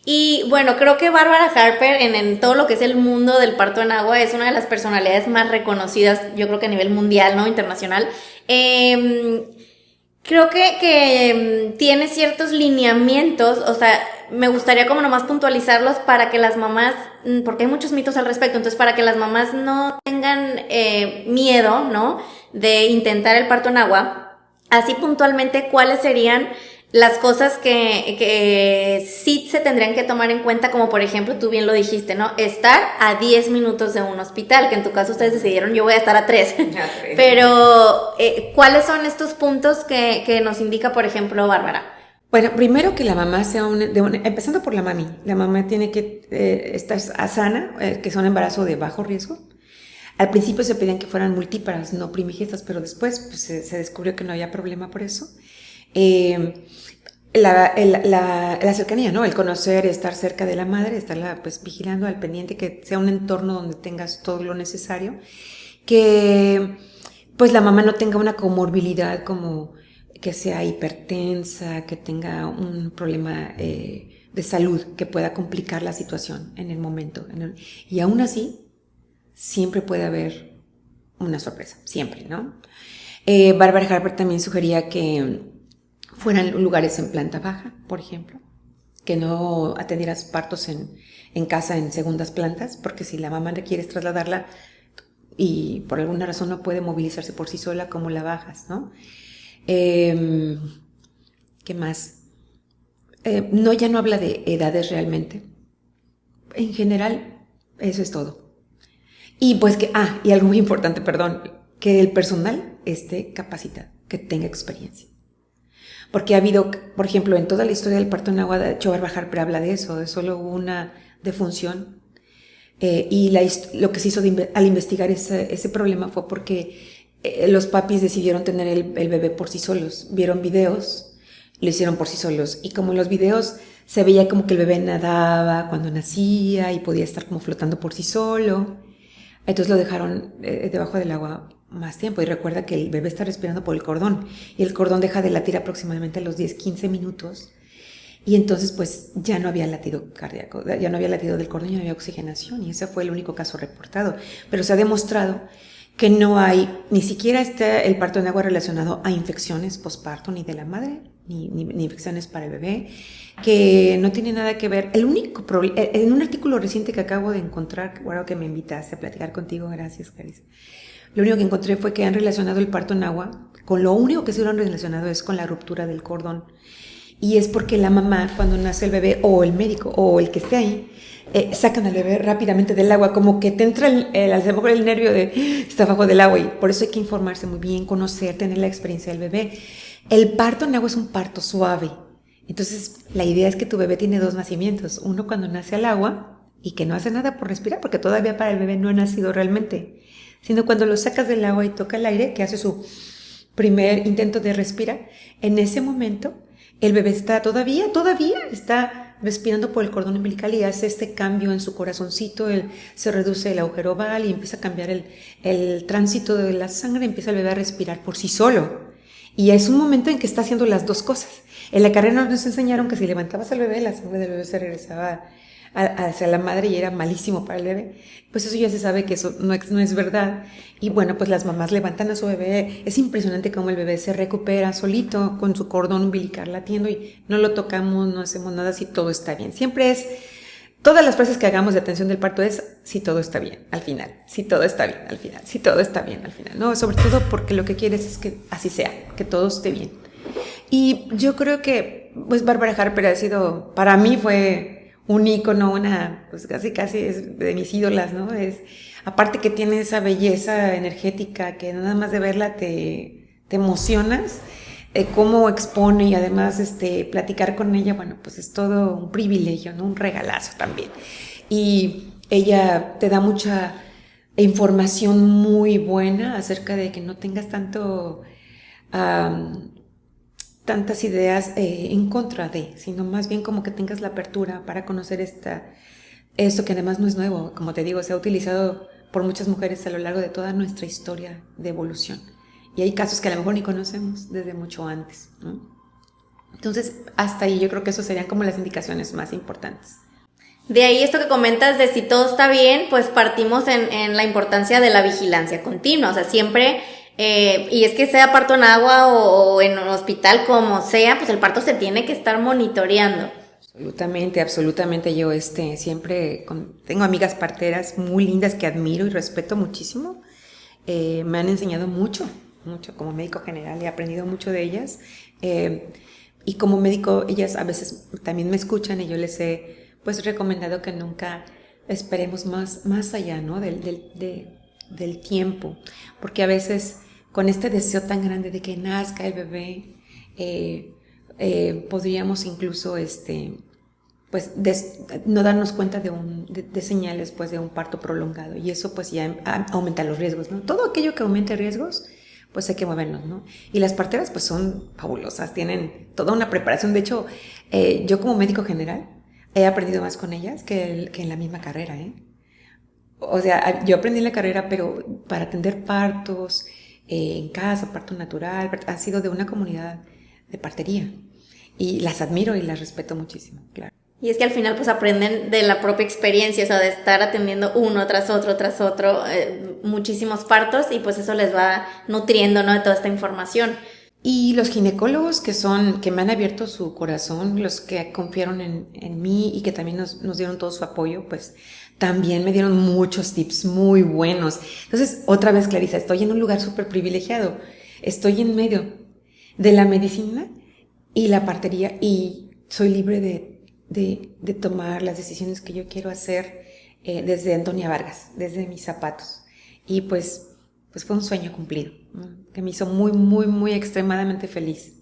Y bueno, creo que Bárbara Harper en todo lo que es el mundo del parto en agua es una de las personalidades más reconocidas, yo creo que a nivel mundial, ¿no? Internacional. Creo que tiene ciertos lineamientos, o sea, me gustaría como nomás puntualizarlos para que las mamás, porque hay muchos mitos al respecto, entonces para que las mamás no tengan miedo, ¿no? De intentar el parto en agua. Así puntualmente, ¿cuáles serían las cosas que sí se tendrían que tomar en cuenta? Como por ejemplo, tú bien lo dijiste, ¿no? Estar a 10 minutos de un hospital, que en tu caso ustedes decidieron, yo voy a estar a 3. Pero, ¿cuáles son estos puntos que nos indica, por ejemplo, Bárbara? Bueno, primero que la mamá sea empezando por la mami. La mamá tiene que estar sana, que sea un embarazo de bajo riesgo. Al principio se pedían que fueran multíparas, no primigestas, pero después pues, se descubrió que no había problema por eso. La cercanía, ¿no? El conocer, estar cerca de la madre, estarla pues vigilando al pendiente, que sea un entorno donde tengas todo lo necesario, que pues la mamá no tenga una comorbilidad como que sea hipertensa, que tenga un problema de salud que pueda complicar la situación en el momento. Y aún así, siempre puede haber una sorpresa, siempre, ¿no? Bárbara Harper también sugería que fueran lugares en planta baja, por ejemplo, que no atendieras partos en casa en segundas plantas, porque si la mamá le quieres trasladarla y por alguna razón no puede movilizarse por sí sola, ¿cómo la bajas, no? ¿Qué más? No, ya no habla de edades realmente. En general, eso es todo. Y pues y algo muy importante, perdón, que el personal esté capacitado, que tenga experiencia. Porque ha habido, por ejemplo, en toda la historia del parto en agua, de hecho Bárbara Harper habla de eso, de solo hubo una defunción. Y lo que se hizo al investigar ese problema fue porque los papis decidieron tener el bebé por sí solos. Vieron videos, lo hicieron por sí solos. Y como en los videos se veía como que el bebé nadaba cuando nacía y podía estar como flotando por sí solo, entonces lo dejaron debajo del agua más tiempo. Y recuerda que el bebé está respirando por el cordón y el cordón deja de latir aproximadamente a los 10-15 minutos. Y entonces pues ya no había latido cardíaco, ya no había latido del cordón, ya no había oxigenación, y ese fue el único caso reportado. Pero se ha demostrado que no hay, ni siquiera está el parto en agua relacionado a infecciones posparto, ni de la madre, ni infecciones para el bebé, que no tiene nada que ver. El único problema, en un artículo reciente que acabo de encontrar, bueno, que me invitaste a platicar contigo, gracias, Carissa, lo único que encontré fue que han relacionado el parto en agua, con lo único que se lo han relacionado es con la ruptura del cordón. Y es porque la mamá, cuando nace el bebé, o el médico, o el que esté ahí, sacan al bebé rápidamente del agua, como que te entra a lo mejor el nervio de está bajo del agua, y por eso hay que informarse muy bien, conocer, tener la experiencia del bebé. El parto en agua es un parto suave. Entonces, la idea es que tu bebé tiene 2 nacimientos. Uno cuando nace al agua y que no hace nada por respirar, porque todavía para el bebé no ha nacido realmente, sino cuando lo sacas del agua y toca el aire, que hace su primer intento de respirar, en ese momento el bebé está todavía está respirando por el cordón umbilical y hace este cambio en su corazoncito, se reduce el agujero oval y empieza a cambiar el tránsito de la sangre, empieza el bebé a respirar por sí solo. Y es un momento en que está haciendo las 2 cosas. En la carrera nos enseñaron que si levantabas al bebé, la sangre del bebé se regresaba hacia la madre y era malísimo para el bebé. Pues eso ya se sabe que eso no es verdad. Y bueno, pues las mamás levantan a su bebé. Es impresionante cómo el bebé se recupera solito con su cordón umbilical latiendo y no lo tocamos, no hacemos nada si todo está bien. Siempre es, todas las frases que hagamos de atención del parto es si todo está bien al final, si todo está bien al final, si todo está bien al final. No, sobre todo porque lo que quieres es que así sea, que todo esté bien. Y yo creo que pues Bárbara Harper ha sido, para mí fue un ícono, pues casi es de mis ídolas, ¿no? Aparte que tiene esa belleza energética que nada más de verla te emocionas, cómo expone y además platicar con ella, bueno, pues es todo un privilegio, ¿no? Un regalazo también. Y ella te da mucha información muy buena acerca de que no tengas tantas ideas en contra de, sino más bien como que tengas la apertura para conocer esto que además no es nuevo, como te digo, se ha utilizado por muchas mujeres a lo largo de toda nuestra historia de evolución. Y hay casos que a lo mejor ni conocemos desde mucho antes, ¿no? Entonces, hasta ahí yo creo que eso serían como las indicaciones más importantes. De ahí esto que comentas de si todo está bien, pues partimos en la importancia de la vigilancia continua, o sea, siempre, y es que sea parto en agua o en un hospital, como sea, pues el parto se tiene que estar monitoreando. Absolutamente, yo siempre tengo amigas parteras muy lindas que admiro y respeto muchísimo, me han enseñado mucho como médico general, he aprendido mucho de ellas, y como médico ellas a veces también me escuchan y yo les he pues recomendado que nunca esperemos más allá, ¿no? del tiempo, porque a veces con este deseo tan grande de que nazca el bebé, podríamos incluso pues no darnos cuenta de señales pues de un parto prolongado, y eso pues ya aumenta los riesgos, ¿no? Todo aquello que aumente riesgos, pues hay que movernos, ¿no? Y las parteras pues son fabulosas, tienen toda una preparación. De hecho, yo como médico general he aprendido más con ellas que en la misma carrera, ¿eh? O sea, yo aprendí en la carrera, pero para atender partos en casa, parto natural, ha sido de una comunidad de partería. Y las admiro y las respeto muchísimo, claro. Y es que al final pues aprenden de la propia experiencia, o sea, de estar atendiendo uno tras otro, muchísimos partos, y pues eso les va nutriendo, ¿no? De toda esta información. Y los ginecólogos que me han abierto su corazón, los que confiaron en mí y que también nos dieron todo su apoyo, pues también me dieron muchos tips muy buenos. Entonces, otra vez, Clarisa, estoy en un lugar súper privilegiado. Estoy en medio de la medicina y la partería, y soy libre de tomar las decisiones que yo quiero hacer desde Antonia Vargas, desde mis zapatos. Y pues fue un sueño cumplido, ¿no? Que me hizo muy, muy, muy extremadamente feliz.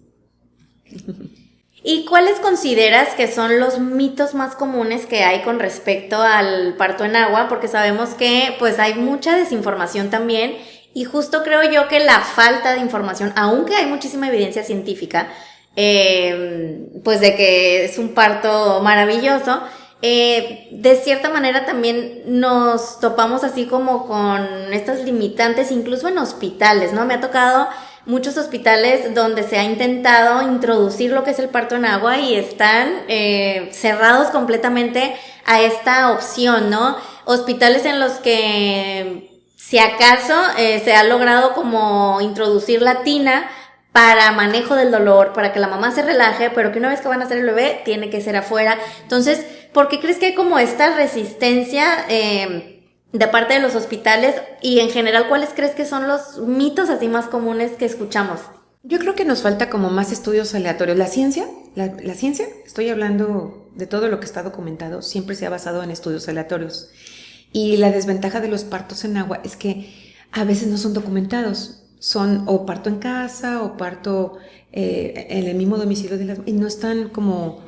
¿Y cuáles consideras que son los mitos más comunes que hay con respecto al parto en agua? Porque sabemos que pues hay mucha desinformación también, y justo creo yo que la falta de información, aunque hay muchísima evidencia científica, pues de que es un parto maravilloso, de cierta manera también nos topamos así como con estas limitantes, incluso en hospitales, ¿no? Me ha tocado muchos hospitales donde se ha intentado introducir lo que es el parto en agua y están cerrados completamente a esta opción, ¿no? Hospitales en los que, si acaso, se ha logrado como introducir la tina para manejo del dolor, para que la mamá se relaje, pero que una vez que van a hacer el bebé, tiene que ser afuera. Entonces, ¿por qué crees que hay como esta resistencia de parte de los hospitales? Y en general, ¿cuáles crees que son los mitos así más comunes que escuchamos? Yo creo que nos falta como más estudios aleatorios. La ciencia, estoy hablando de todo lo que está documentado, siempre se ha basado en estudios aleatorios. Y la desventaja de los partos en agua es que a veces no son documentados. Son o parto en casa o parto en el mismo domicilio y no están como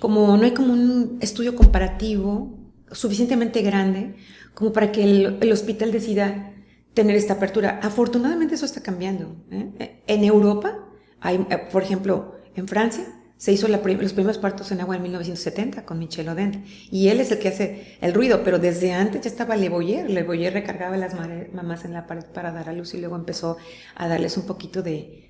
no hay como un estudio comparativo suficientemente grande como para que el hospital decida tener esta apertura. Afortunadamente eso está cambiando, ¿eh? En Europa hay, por ejemplo, en Francia se hizo los primeros partos en agua en 1970 con Michel Odent, y él es el que hace el ruido, pero desde antes ya estaba Le Boyer recargaba a las mamás en la pared para dar a luz, y luego empezó a darles un poquito de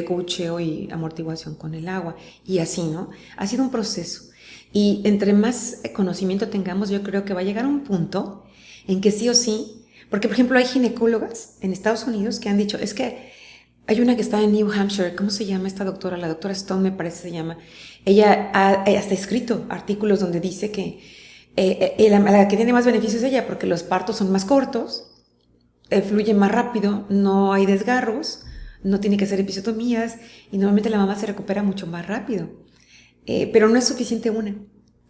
cocheo y amortiguación con el agua, y así, ¿no? Ha sido un proceso, y entre más conocimiento tengamos, yo creo que va a llegar a un punto en que sí o sí, porque por ejemplo hay ginecólogas en Estados Unidos que han dicho, es que hay una que está en New Hampshire, ¿cómo se llama esta doctora? La doctora Stone me parece se llama. Ella ha hasta escrito artículos donde dice que la que tiene más beneficios es ella, porque los partos son más cortos, fluye más rápido, no hay desgarros, no tiene que hacer episiotomías, y normalmente la mamá se recupera mucho más rápido. Pero no es suficiente una.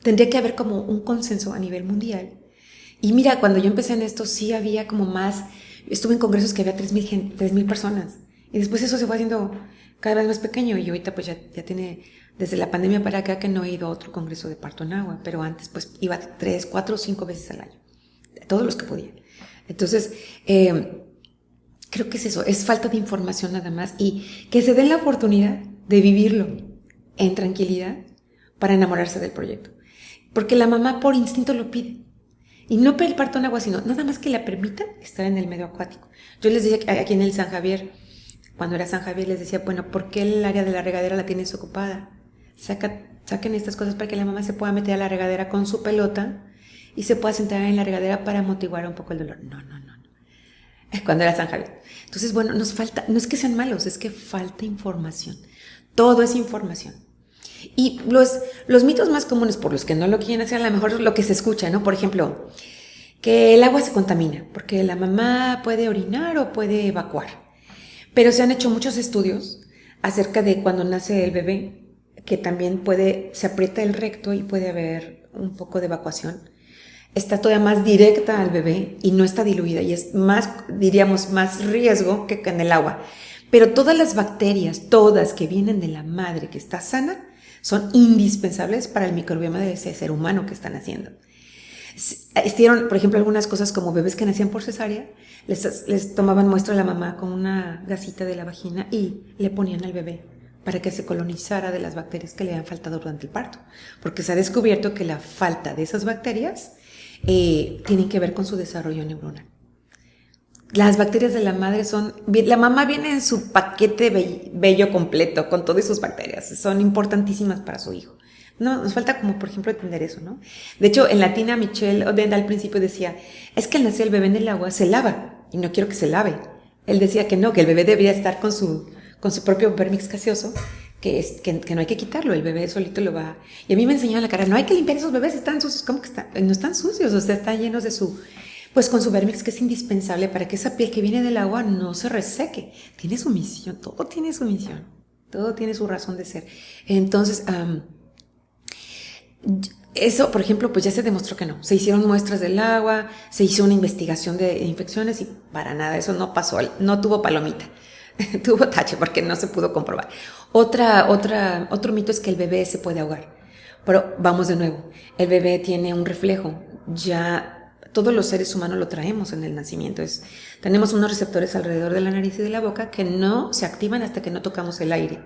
tendría que haber como un consenso a nivel mundial. Y mira, cuando yo empecé en esto sí había como más, estuve en congresos que había 3,000 personas. Y después eso se fue haciendo cada vez más pequeño y ahorita pues ya tiene, desde la pandemia para acá que no he ido a otro congreso de parto en agua, pero antes pues iba 3, 4, 5 veces al año, todos los que podía. Entonces, creo que es eso, es falta de información nada más y que se den la oportunidad de vivirlo en tranquilidad para enamorarse del proyecto. Porque la mamá por instinto lo pide. Y no el parto en agua, sino nada más que la permita estar en el medio acuático. Yo les decía que aquí en el San Javier, cuando era San Javier, les decía, bueno, ¿por qué el área de la regadera la tienes ocupada? Saquen estas cosas para que la mamá se pueda meter a la regadera con su pelota y se pueda sentar en la regadera para amortiguar un poco el dolor. No. Cuando era San Javier. Entonces, bueno, nos falta, no es que sean malos, es que falta información. Todo es información. Y los mitos más comunes por los que no lo quieren hacer, a lo mejor es lo que se escucha, ¿no? Por ejemplo, que el agua se contamina, porque la mamá puede orinar o puede evacuar. Pero se han hecho muchos estudios acerca de cuando nace el bebé, que también se aprieta el recto y puede haber un poco de evacuación. Está todavía más directa al bebé y no está diluida y es más, diríamos, más riesgo que en el agua. Pero todas las bacterias, todas que vienen de la madre que está sana, son indispensables para el microbioma de ese ser humano que están haciendo. Hicieron, por ejemplo, algunas cosas como bebés que nacían por cesárea, les tomaban muestra a la mamá con una gasita de la vagina y le ponían al bebé para que se colonizara de las bacterias que le han faltado durante el parto. Porque se ha descubierto que la falta de esas bacterias tienen que ver con su desarrollo neuronal. Las bacterias de la madre la mamá viene en su paquete bello completo con todas sus bacterias, son importantísimas para su hijo. No, nos falta como por ejemplo entender eso, ¿no? De hecho, en latina Michelle Odenda al principio decía, es que al nacer el bebé en el agua se lava y no quiero que se lave. Él decía que no, que el bebé debía estar con su propio vermix gaseoso, que no hay que quitarlo, el bebé solito lo va. Y a mí me enseñaron en la cara, no hay que limpiar esos bebés, están sucios. ¿Cómo que están? No están sucios, o sea, están llenos de pues con su vermix, que es indispensable para que esa piel que viene del agua no se reseque. Tiene su misión, todo tiene su misión, todo tiene su razón de ser. Entonces, eso, por ejemplo, pues ya se demostró que no. Se hicieron muestras del agua, se hizo una investigación de infecciones y para nada, eso no pasó, no tuvo palomita. Tuvo tache porque no se pudo comprobar. Otro mito es que el bebé se puede ahogar. Pero vamos de nuevo, el bebé tiene un reflejo, ya todos los seres humanos lo traemos en el nacimiento. Tenemos unos receptores alrededor de la nariz y de la boca que no se activan hasta que no tocamos el aire.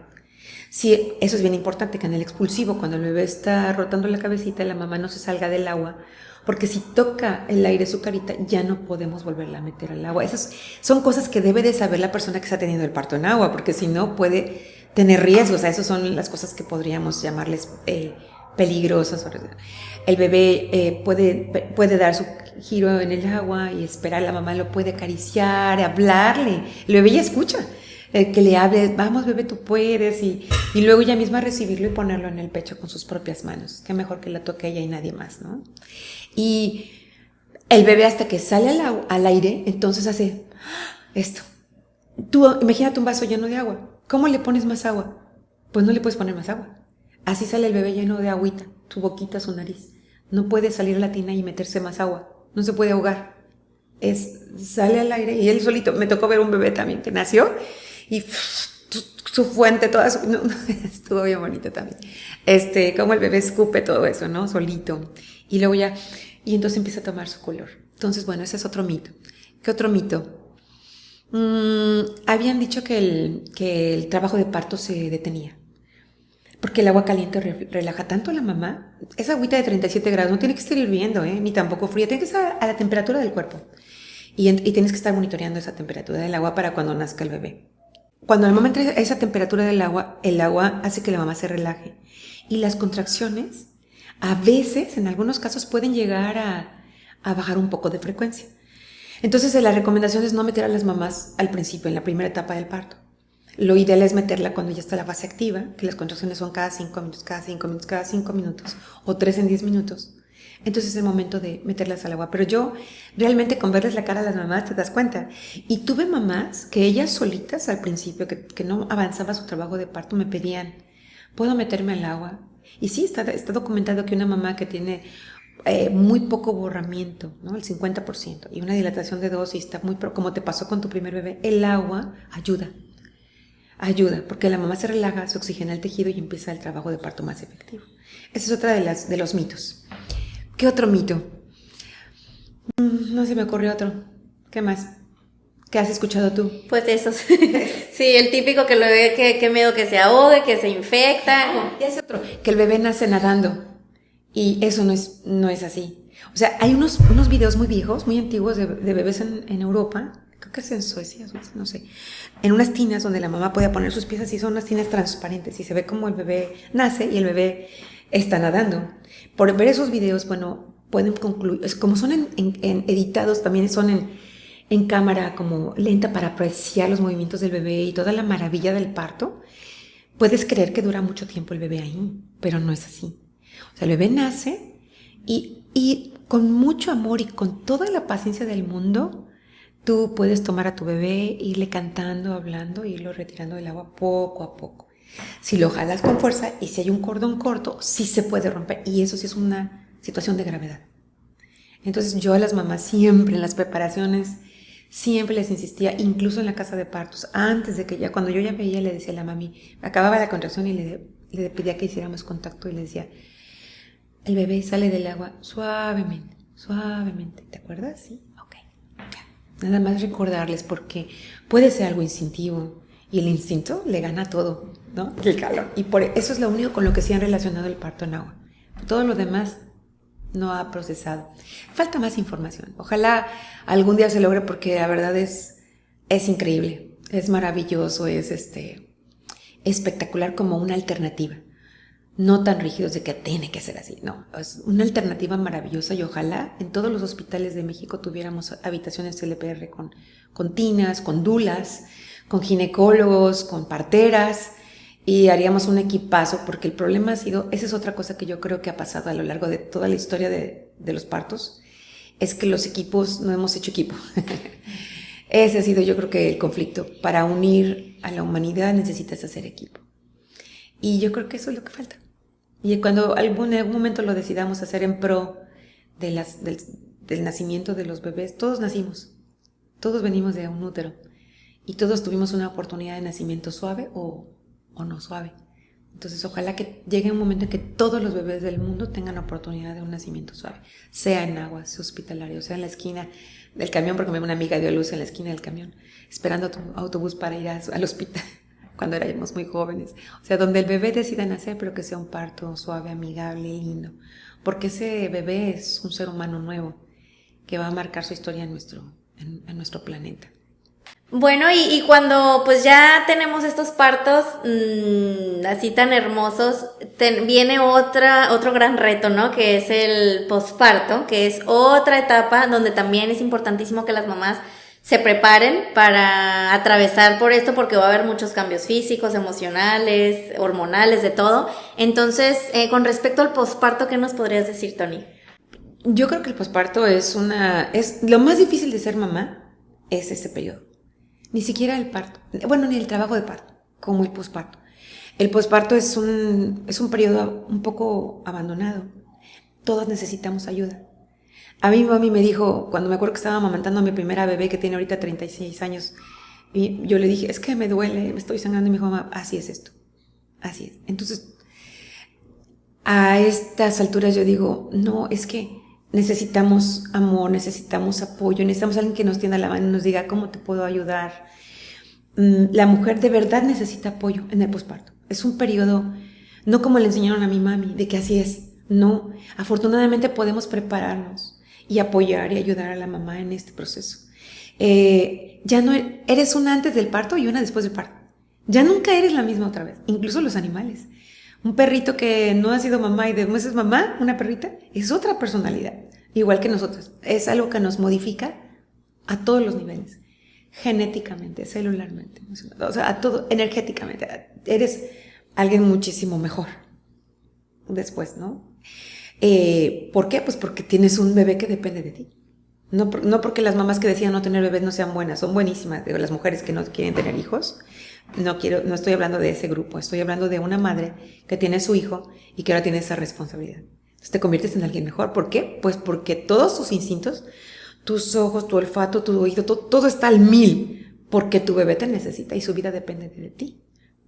Sí, eso es bien importante, que en el expulsivo, cuando el bebé está rotando la cabecita, la mamá no se salga del agua, porque si toca el aire su carita, ya no podemos volverla a meter al agua. Esas son cosas que debe de saber la persona que está teniendo el parto en agua, porque si no puede tener riesgos. O sea, esas son las cosas que podríamos llamarles peligrosas. El bebé puede dar su giro en el agua y esperar, la mamá lo puede acariciar, hablarle. El bebé ya escucha. Que le hable, vamos bebé, tú puedes, y luego ella misma recibirlo y ponerlo en el pecho con sus propias manos. Qué mejor que la toque ella y nadie más, ¿no? Y el bebé hasta que sale al aire, entonces hace esto. Tú imagínate un vaso lleno de agua. ¿Cómo le pones más agua? Pues no le puedes poner más agua. Así sale el bebé lleno de agüita, su boquita, su nariz. No puede salir a la tina y meterse más agua. No se puede ahogar. Sale al aire y él solito. Me tocó ver un bebé también que nació y su fuente, toda estuvo bien bonito también. Como el bebé escupe todo eso, ¿no? Solito. Y luego y entonces empieza a tomar su color. Entonces, bueno, ese es otro mito. ¿Qué otro mito? Habían dicho que el trabajo de parto se detenía. Porque el agua caliente relaja tanto a la mamá. Esa agüita de 37 grados no tiene que estar hirviendo, ni tampoco fría. Tiene que estar a la temperatura del cuerpo. Y tienes que estar monitoreando esa temperatura del agua para cuando nazca el bebé. Cuando la mamá entra a esa temperatura del agua, el agua hace que la mamá se relaje. Y las contracciones, a veces, en algunos casos, pueden llegar a bajar un poco de frecuencia. Entonces, la recomendación es no meter a las mamás al principio, en la primera etapa del parto. Lo ideal es meterla cuando ya está la fase activa, que las contracciones son cada 5 minutos, cada 5 minutos, cada 5 minutos, o 3 en 10 minutos. Entonces es el momento de meterlas al agua. Pero yo realmente con verles la cara a las mamás te das cuenta. Y tuve mamás que ellas solitas al principio, que no avanzaba su trabajo de parto, me pedían, ¿puedo meterme al agua? Y sí, está documentado que una mamá que tiene muy poco borramiento, ¿no? El 50%, y una dilatación de dosis, está como te pasó con tu primer bebé, el agua ayuda, porque la mamá se relaja, se oxigena el tejido y empieza el trabajo de parto más efectivo. Esa es otra de los mitos. ¿Qué otro mito? No se me ocurrió otro. ¿Qué más? ¿Qué has escuchado tú? Pues eso, sí, el típico que lo ve, que miedo que se ahogue, que se infecta. Y es otro, que el bebé nace nadando, y eso no es así. O sea, hay unos videos muy viejos, muy antiguos de bebés en Europa, creo que es en Suecia, no sé, en unas tinas donde la mamá puede poner sus pies así, son unas tinas transparentes, y se ve como el bebé nace y el bebé está nadando. Por ver esos videos, bueno, pueden concluir, como son editados, también son en cámara como lenta para apreciar los movimientos del bebé y toda la maravilla del parto, puedes creer que dura mucho tiempo el bebé ahí, pero no es así. O sea, el bebé nace y con mucho amor y con toda la paciencia del mundo, tú puedes tomar a tu bebé, irle cantando, hablando, e irlo retirando del agua poco a poco. Si lo jalas con fuerza y si hay un cordón corto, sí se puede romper, y eso sí es una situación de gravedad. Entonces yo a las mamás siempre en las preparaciones, siempre les insistía, incluso en la casa de partos, antes de que cuando yo ya veía, le decía a la mami, acababa la contracción y le pedía que hiciéramos contacto y le decía, el bebé sale del agua suavemente, suavemente, ¿te acuerdas? Sí, ok, ya. Nada más recordarles, porque puede ser algo instintivo y el instinto le gana todo, ¿no? El calor. Y por eso es lo único con lo que sí han relacionado el parto en agua. Todo lo demás no ha procesado. Falta más información. Ojalá algún día se logre, porque la verdad es increíble, es maravilloso, es espectacular como una alternativa. No tan rígidos de que tiene que ser así, no. Es una alternativa maravillosa, y ojalá en todos los hospitales de México tuviéramos habitaciones LPR con tinas, con dulas, con ginecólogos, con parteras, y haríamos un equipazo, porque el problema ha sido, esa es otra cosa que yo creo que ha pasado a lo largo de toda la historia de los partos, es que los equipos no hemos hecho equipo. Ese ha sido, yo creo, que el conflicto. Para unir a la humanidad necesitas hacer equipo. Y yo creo que eso es lo que falta. Y cuando en algún momento lo decidamos hacer en pro del nacimiento de los bebés, todos nacimos, todos venimos de un útero, y todos tuvimos una oportunidad de nacimiento suave o no suave. Entonces ojalá que llegue un momento en que todos los bebés del mundo tengan la oportunidad de un nacimiento suave, sea en agua, sea hospitalario, sea en la esquina del camión, porque una amiga dio a luz en la esquina del camión, esperando tu autobús para ir al hospital, cuando éramos muy jóvenes. O sea, donde el bebé decida nacer, pero que sea un parto suave, amigable, lindo, porque ese bebé es un ser humano nuevo que va a marcar su historia en nuestro planeta. Bueno, y cuando pues ya tenemos estos partos así tan hermosos, viene otro gran reto, ¿no? Que es el posparto, que es otra etapa donde también es importantísimo que las mamás se preparen para atravesar por esto, porque va a haber muchos cambios físicos, emocionales, hormonales, de todo. Entonces, con respecto al posparto, ¿qué nos podrías decir, Tony? Yo creo que el posparto es lo más difícil de ser mamá, es ese periodo. Ni siquiera el parto, ni el trabajo de parto, como el posparto. El posparto es un periodo un poco abandonado. Todos necesitamos ayuda. A mí mi mami me dijo, cuando me acuerdo que estaba amamantando a mi primera bebé, que tiene ahorita 36 años, y yo le dije, es que me duele, me estoy sangrando, y me dijo, mamá, así es esto, así es. Entonces, a estas alturas yo digo, no, es que necesitamos amor, necesitamos apoyo, necesitamos alguien que nos tienda la mano y nos diga, ¿cómo te puedo ayudar? La mujer de verdad necesita apoyo en el posparto. Es un periodo, no como le enseñaron a mi mami, de que así es. No, afortunadamente podemos prepararnos y apoyar y ayudar a la mamá en este proceso. Ya no eres una antes del parto y una después del parto. Ya nunca eres la misma otra vez, incluso los animales. Un perrito que no ha sido mamá y de meses mamá, una perrita, es otra personalidad, igual que nosotros. Es algo que nos modifica a todos los niveles, genéticamente, celularmente, o sea, a todo, energéticamente. Eres alguien muchísimo mejor después, ¿no? ¿Por qué? Pues porque tienes un bebé que depende de ti. No porque las mamás que decían no tener bebés no sean buenas, son buenísimas. Digo, las mujeres que no quieren tener hijos, No estoy hablando de ese grupo, estoy hablando de una madre que tiene a su hijo y que ahora tiene esa responsabilidad. Entonces te conviertes en alguien mejor. ¿Por qué? Pues porque todos tus instintos, tus ojos, tu olfato, tu oído, todo está al 1000, porque tu bebé te necesita y su vida depende de ti,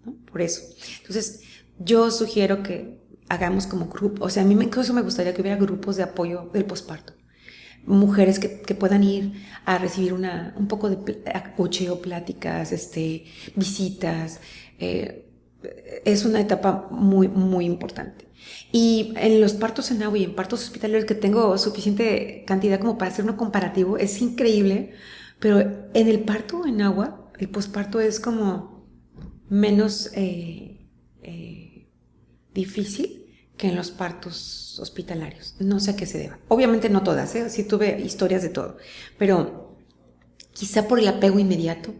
¿no? Por eso. Entonces, yo sugiero que hagamos como grupo, o sea, a mí incluso me gustaría que hubiera grupos de apoyo del posparto. Mujeres que puedan ir a recibir un poco de cocheo, pláticas, visitas. Es una etapa muy, muy importante. Y en los partos en agua y en partos hospitalarios, que tengo suficiente cantidad como para hacer un comparativo, es increíble, pero en el parto en agua, el posparto es como menos difícil que en los partos hospitalarios. No sé a qué se deba. Obviamente no todas, sí tuve historias de todo, pero quizá por el apego inmediato,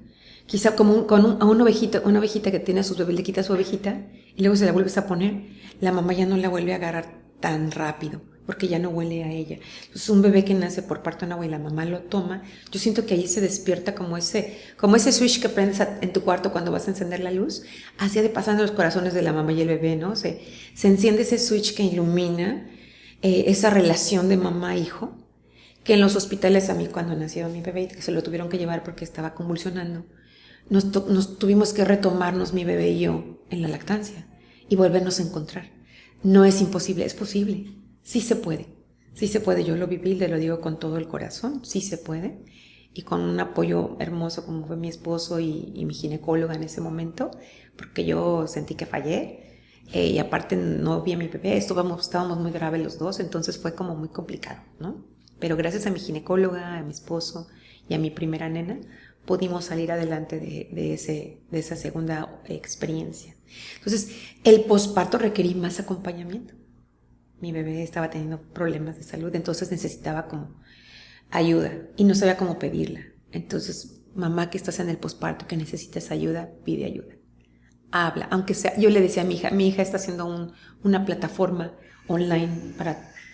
quizá como a una ovejita que tiene a sus bebés, le quita su ovejita y luego se la vuelves a poner, la mamá ya no la vuelve a agarrar tan rápido, porque ya no huele a ella. Entonces un bebé que nace por parto en agua y la mamá lo toma, yo siento que ahí se despierta como ese switch que prendes en tu cuarto cuando vas a encender la luz, así de pasando los corazones de la mamá y el bebé, ¿no? Se enciende ese switch que ilumina esa relación de mamá-hijo, que en los hospitales, a mí cuando nació mi bebé, que se lo tuvieron que llevar porque estaba convulsionando, nos tuvimos que retomarnos mi bebé y yo en la lactancia y volvernos a encontrar. No es imposible, es posible. Sí se puede, yo lo viví, te lo digo con todo el corazón, sí se puede, y con un apoyo hermoso como fue mi esposo y mi ginecóloga en ese momento, porque yo sentí que fallé, y aparte no vi a mi bebé, estábamos muy graves los dos, entonces fue como muy complicado, ¿no? Pero gracias a mi ginecóloga, a mi esposo y a mi primera nena, pudimos salir adelante de esa segunda experiencia. Entonces, el posparto requerí más acompañamiento. Mi bebé estaba teniendo problemas de salud, entonces necesitaba como ayuda y no sabía cómo pedirla. Entonces, mamá que estás en el posparto, que necesitas ayuda, pide ayuda. Habla, aunque sea, yo le decía a mi hija está haciendo una plataforma online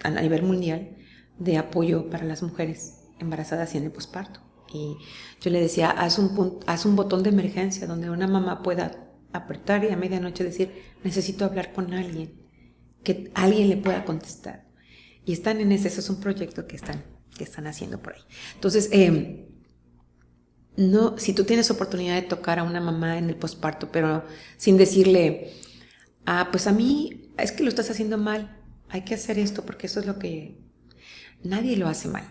a nivel mundial de apoyo para las mujeres embarazadas y en el posparto. Y yo le decía, haz un botón de emergencia donde una mamá pueda apretar y a medianoche decir, necesito hablar con alguien, que alguien le pueda contestar. Y están en ese es un proyecto que están haciendo por ahí. Entonces, no, si tú tienes oportunidad de tocar a una mamá en el posparto, pero sin decirle, pues a mí es que lo estás haciendo mal, hay que hacer esto porque eso es lo que nadie lo hace mal.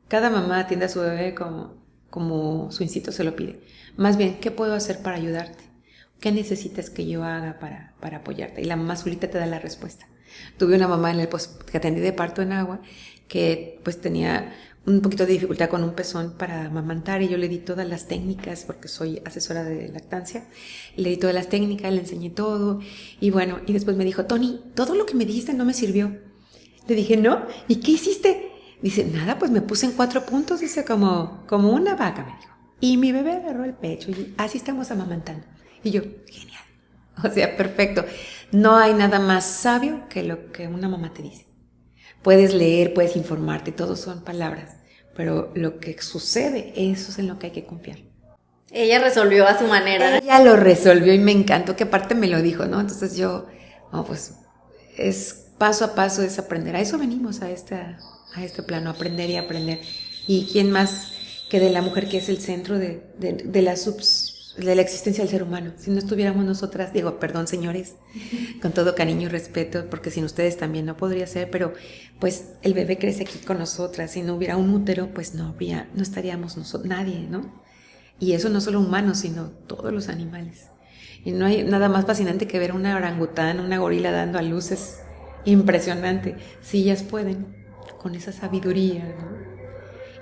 Cada mamá atiende a su bebé como su instinto se lo pide. Más bien, ¿qué puedo hacer para ayudarte? ¿Qué necesitas que yo haga para apoyarte? Y la mamá solita te da la respuesta. Tuve una mamá que atendí de parto en agua que pues tenía un poquito de dificultad con un pezón para amamantar y yo le di todas las técnicas porque soy asesora de lactancia. Le di todas las técnicas, le enseñé todo y bueno, y después me dijo, Tony, todo lo que me dijiste no me sirvió. Le dije, ¿no? ¿Y qué hiciste? Dice, nada, pues me puse en 4 puntos, dice, como una vaca, me dijo. Y mi bebé agarró el pecho y así estamos amamantando. Y yo, genial. O sea, perfecto. No hay nada más sabio que lo que una mamá te dice. Puedes leer, puedes informarte, todo son palabras. Pero lo que sucede, eso es en lo que hay que confiar. Ella resolvió a su manera. Ella lo resolvió y me encantó que aparte me lo dijo, ¿no? Entonces yo, pues es paso a paso, es aprender. A eso venimos, a este plano, aprender y aprender. ¿Y quién más que de la mujer que es el centro de la existencia del ser humano? Si no estuviéramos nosotras, perdón señores, con todo cariño y respeto, porque sin ustedes también no podría ser, pero pues el bebé crece aquí con nosotras. Si no hubiera un útero, pues no estaríamos nadie, ¿no? Y eso no solo humanos, sino todos los animales. Y no hay nada más fascinante que ver una orangután, una gorila dando a luz, es impresionante. Si ellas pueden, con esa sabiduría, ¿no?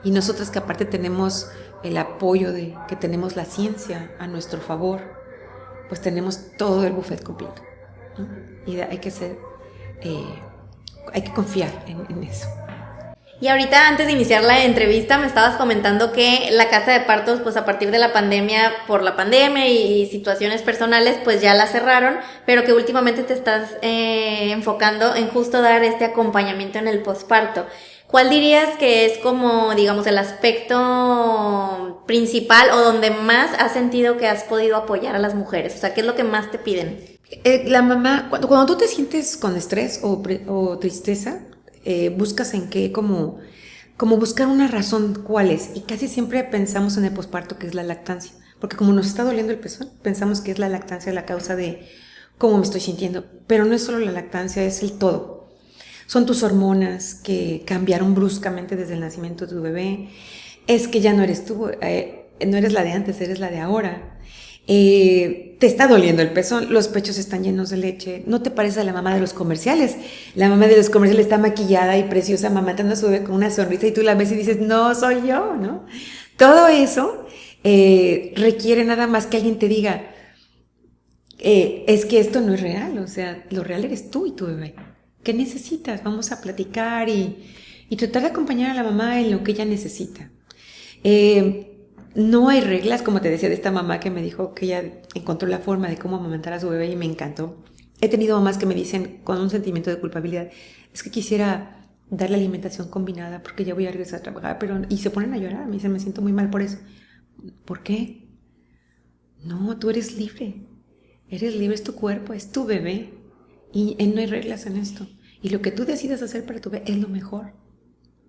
Y nosotras que aparte tenemos el apoyo que tenemos la ciencia a nuestro favor, pues tenemos todo el buffet completo, ¿no? Y hay que confiar en eso. Y ahorita antes de iniciar la entrevista me estabas comentando que la casa de partos, pues a partir de la pandemia, por la pandemia y situaciones personales, pues ya la cerraron, pero que últimamente te estás enfocando en justo dar este acompañamiento en el posparto. ¿Cuál dirías que es como, digamos, el aspecto principal o donde más has sentido que has podido apoyar a las mujeres? O sea, ¿qué es lo que más te piden? La mamá, cuando tú te sientes con estrés o tristeza, buscas en qué, como buscar una razón cuál es. Y casi siempre pensamos en el posparto, que es la lactancia. Porque como nos está doliendo el pezón, pensamos que es la lactancia la causa de cómo me estoy sintiendo. Pero no es solo la lactancia, es el todo. Son tus hormonas que cambiaron bruscamente desde el nacimiento de tu bebé. Es que ya no eres tú, no eres la de antes, eres la de ahora. Te está doliendo el pezón, los pechos están llenos de leche. No te parece a la mamá de los comerciales. La mamá de los comerciales está maquillada y preciosa, amamantando a su bebé con una sonrisa y tú la ves y dices, no, soy yo, ¿no? Todo eso requiere nada más que alguien te diga, es que esto no es real, o sea, lo real eres tú y tu bebé. ¿Qué necesitas? Vamos a platicar y tratar de acompañar a la mamá en lo que ella necesita. No hay reglas, como te decía, de esta mamá que me dijo que ella encontró la forma de cómo amamantar a su bebé y me encantó. He tenido mamás que me dicen con un sentimiento de culpabilidad, es que quisiera darle alimentación combinada porque ya voy a regresar a trabajar, y se ponen a llorar, me dicen, me siento muy mal por eso. ¿Por qué? No, tú eres libre, es tu cuerpo, es tu bebé y no hay reglas en esto. Y lo que tú decidas hacer para tu bebé es lo mejor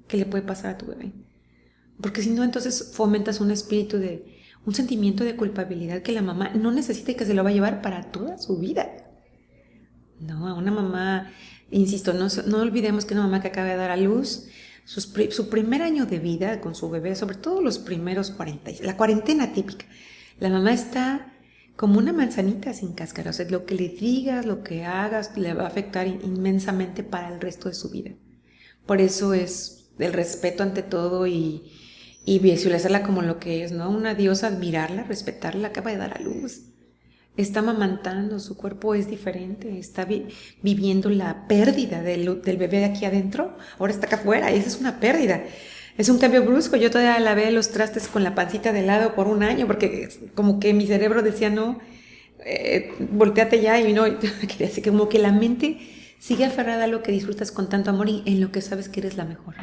que le puede pasar a tu bebé. Porque si no, entonces fomentas un espíritu un sentimiento de culpabilidad que la mamá no necesita y que se lo va a llevar para toda su vida. No, a una mamá, insisto, no olvidemos que una mamá que acaba de dar a luz, su primer año de vida con su bebé, sobre todo los primeros 40, la cuarentena típica, la mamá está como una manzanita sin cáscara. O sea, lo que le digas, lo que hagas, le va a afectar inmensamente para el resto de su vida. Por eso es el respeto ante todo y visualizarla como lo que es, ¿no? Una diosa, admirarla, respetarla, acaba de dar a luz. Está amamantando, su cuerpo es diferente, está viviendo la pérdida del bebé de aquí adentro, ahora está acá afuera, y esa es una pérdida. Es un cambio brusco. Yo todavía lavé los trastes con la pancita de lado por un año, porque como que mi cerebro decía, no, volteate ya, y no, quería decir que como que la mente sigue aferrada a lo que disfrutas con tanto amor y en lo que sabes que eres la mejor.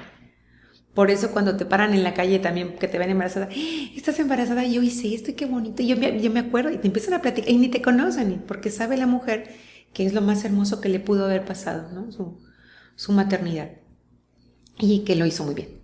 Por eso cuando te paran en la calle también, que te ven embarazada, estás embarazada, y yo hice esto y qué bonito, y yo me acuerdo, y te empiezan a platicar, y ni te conocen, porque sabe la mujer que es lo más hermoso que le pudo haber pasado, ¿no? Su maternidad, y que lo hizo muy bien.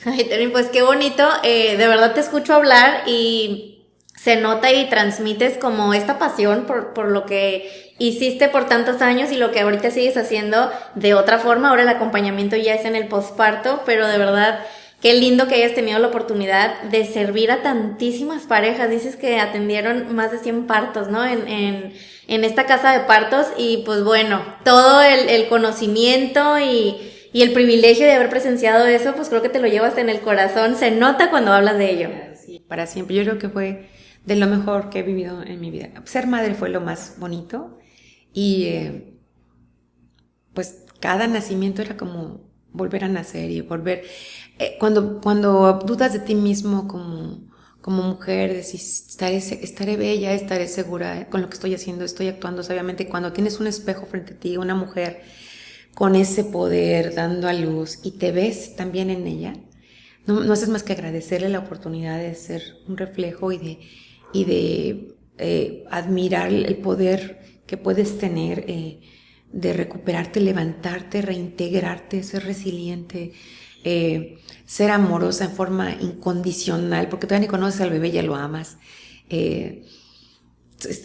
Ay, Terry, pues qué bonito, de verdad te escucho hablar y se nota y transmites como esta pasión por lo que hiciste por tantos años y lo que ahorita sigues haciendo de otra forma. Ahora el acompañamiento ya es en el posparto, pero de verdad qué lindo que hayas tenido la oportunidad de servir a tantísimas parejas. Dices que atendieron más de 100 partos, ¿no? En esta casa de partos, y pues bueno, todo el conocimiento y el privilegio de haber presenciado eso, pues creo que te lo llevas en el corazón, se nota cuando hablas de ello. Sí, para siempre. Yo creo que fue de lo mejor que he vivido en mi vida. Ser madre fue lo más bonito y pues cada nacimiento era como volver a nacer y volver. Cuando dudas de ti mismo como mujer, decís, estaré bella, estaré segura con lo que estoy haciendo, estoy actuando sabiamente. Cuando tienes un espejo frente a ti, una mujer con ese poder, dando a luz, y te ves también en ella, no haces más que agradecerle la oportunidad de ser un reflejo y de admirar el poder que puedes tener, de recuperarte, levantarte, reintegrarte, ser resiliente, ser amorosa en forma incondicional, porque todavía ni conoces al bebé, ya lo amas.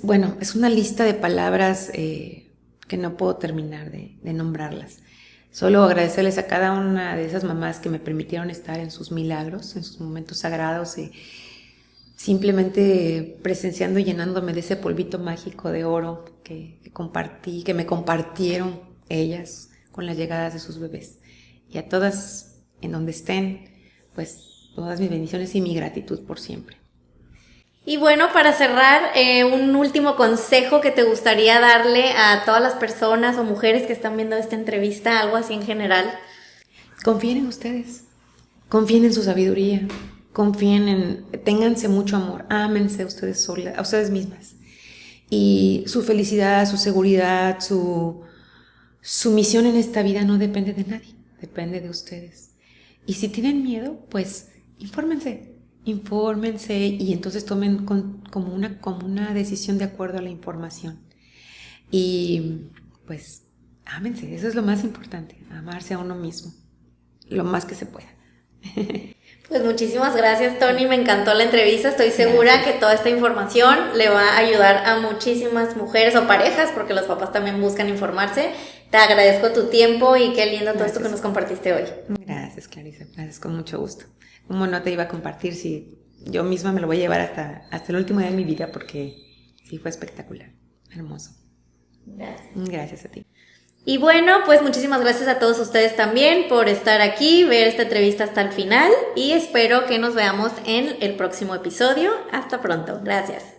Bueno, es una lista de palabras que no puedo terminar de nombrarlas. Solo agradecerles a cada una de esas mamás que me permitieron estar en sus milagros, en sus momentos sagrados, simplemente presenciando y llenándome de ese polvito mágico de oro que compartí, que me compartieron ellas con las llegadas de sus bebés. Y a todas, en donde estén, pues todas mis bendiciones y mi gratitud por siempre. Y bueno, para cerrar, un último consejo que te gustaría darle a todas las personas o mujeres que están viendo esta entrevista, algo así en general. Confíen en ustedes, confíen en su sabiduría, ténganse mucho amor, ámense a ustedes solas, a ustedes mismas. Y su felicidad, su seguridad, su misión en esta vida no depende de nadie. depende de ustedes. Y si tienen miedo, pues infórmense y entonces tomen como una decisión de acuerdo a la información. Y pues ámense, eso es lo más importante, amarse a uno mismo, lo más que se pueda. Pues muchísimas gracias, Tony, me encantó la entrevista, estoy segura que toda esta información le va a ayudar a muchísimas mujeres o parejas, porque los papás también buscan informarse. Te agradezco tu tiempo y qué lindo todo esto que nos compartiste hoy. Gracias, Clarisa, gracias, con mucho gusto. ¿Cómo no te iba a compartir si yo misma me lo voy a llevar hasta el último día de mi vida? Porque sí, fue espectacular, hermoso. Gracias. Gracias a ti. Y bueno, pues muchísimas gracias a todos ustedes también por estar aquí, ver esta entrevista hasta el final y espero que nos veamos en el próximo episodio. Hasta pronto. Gracias.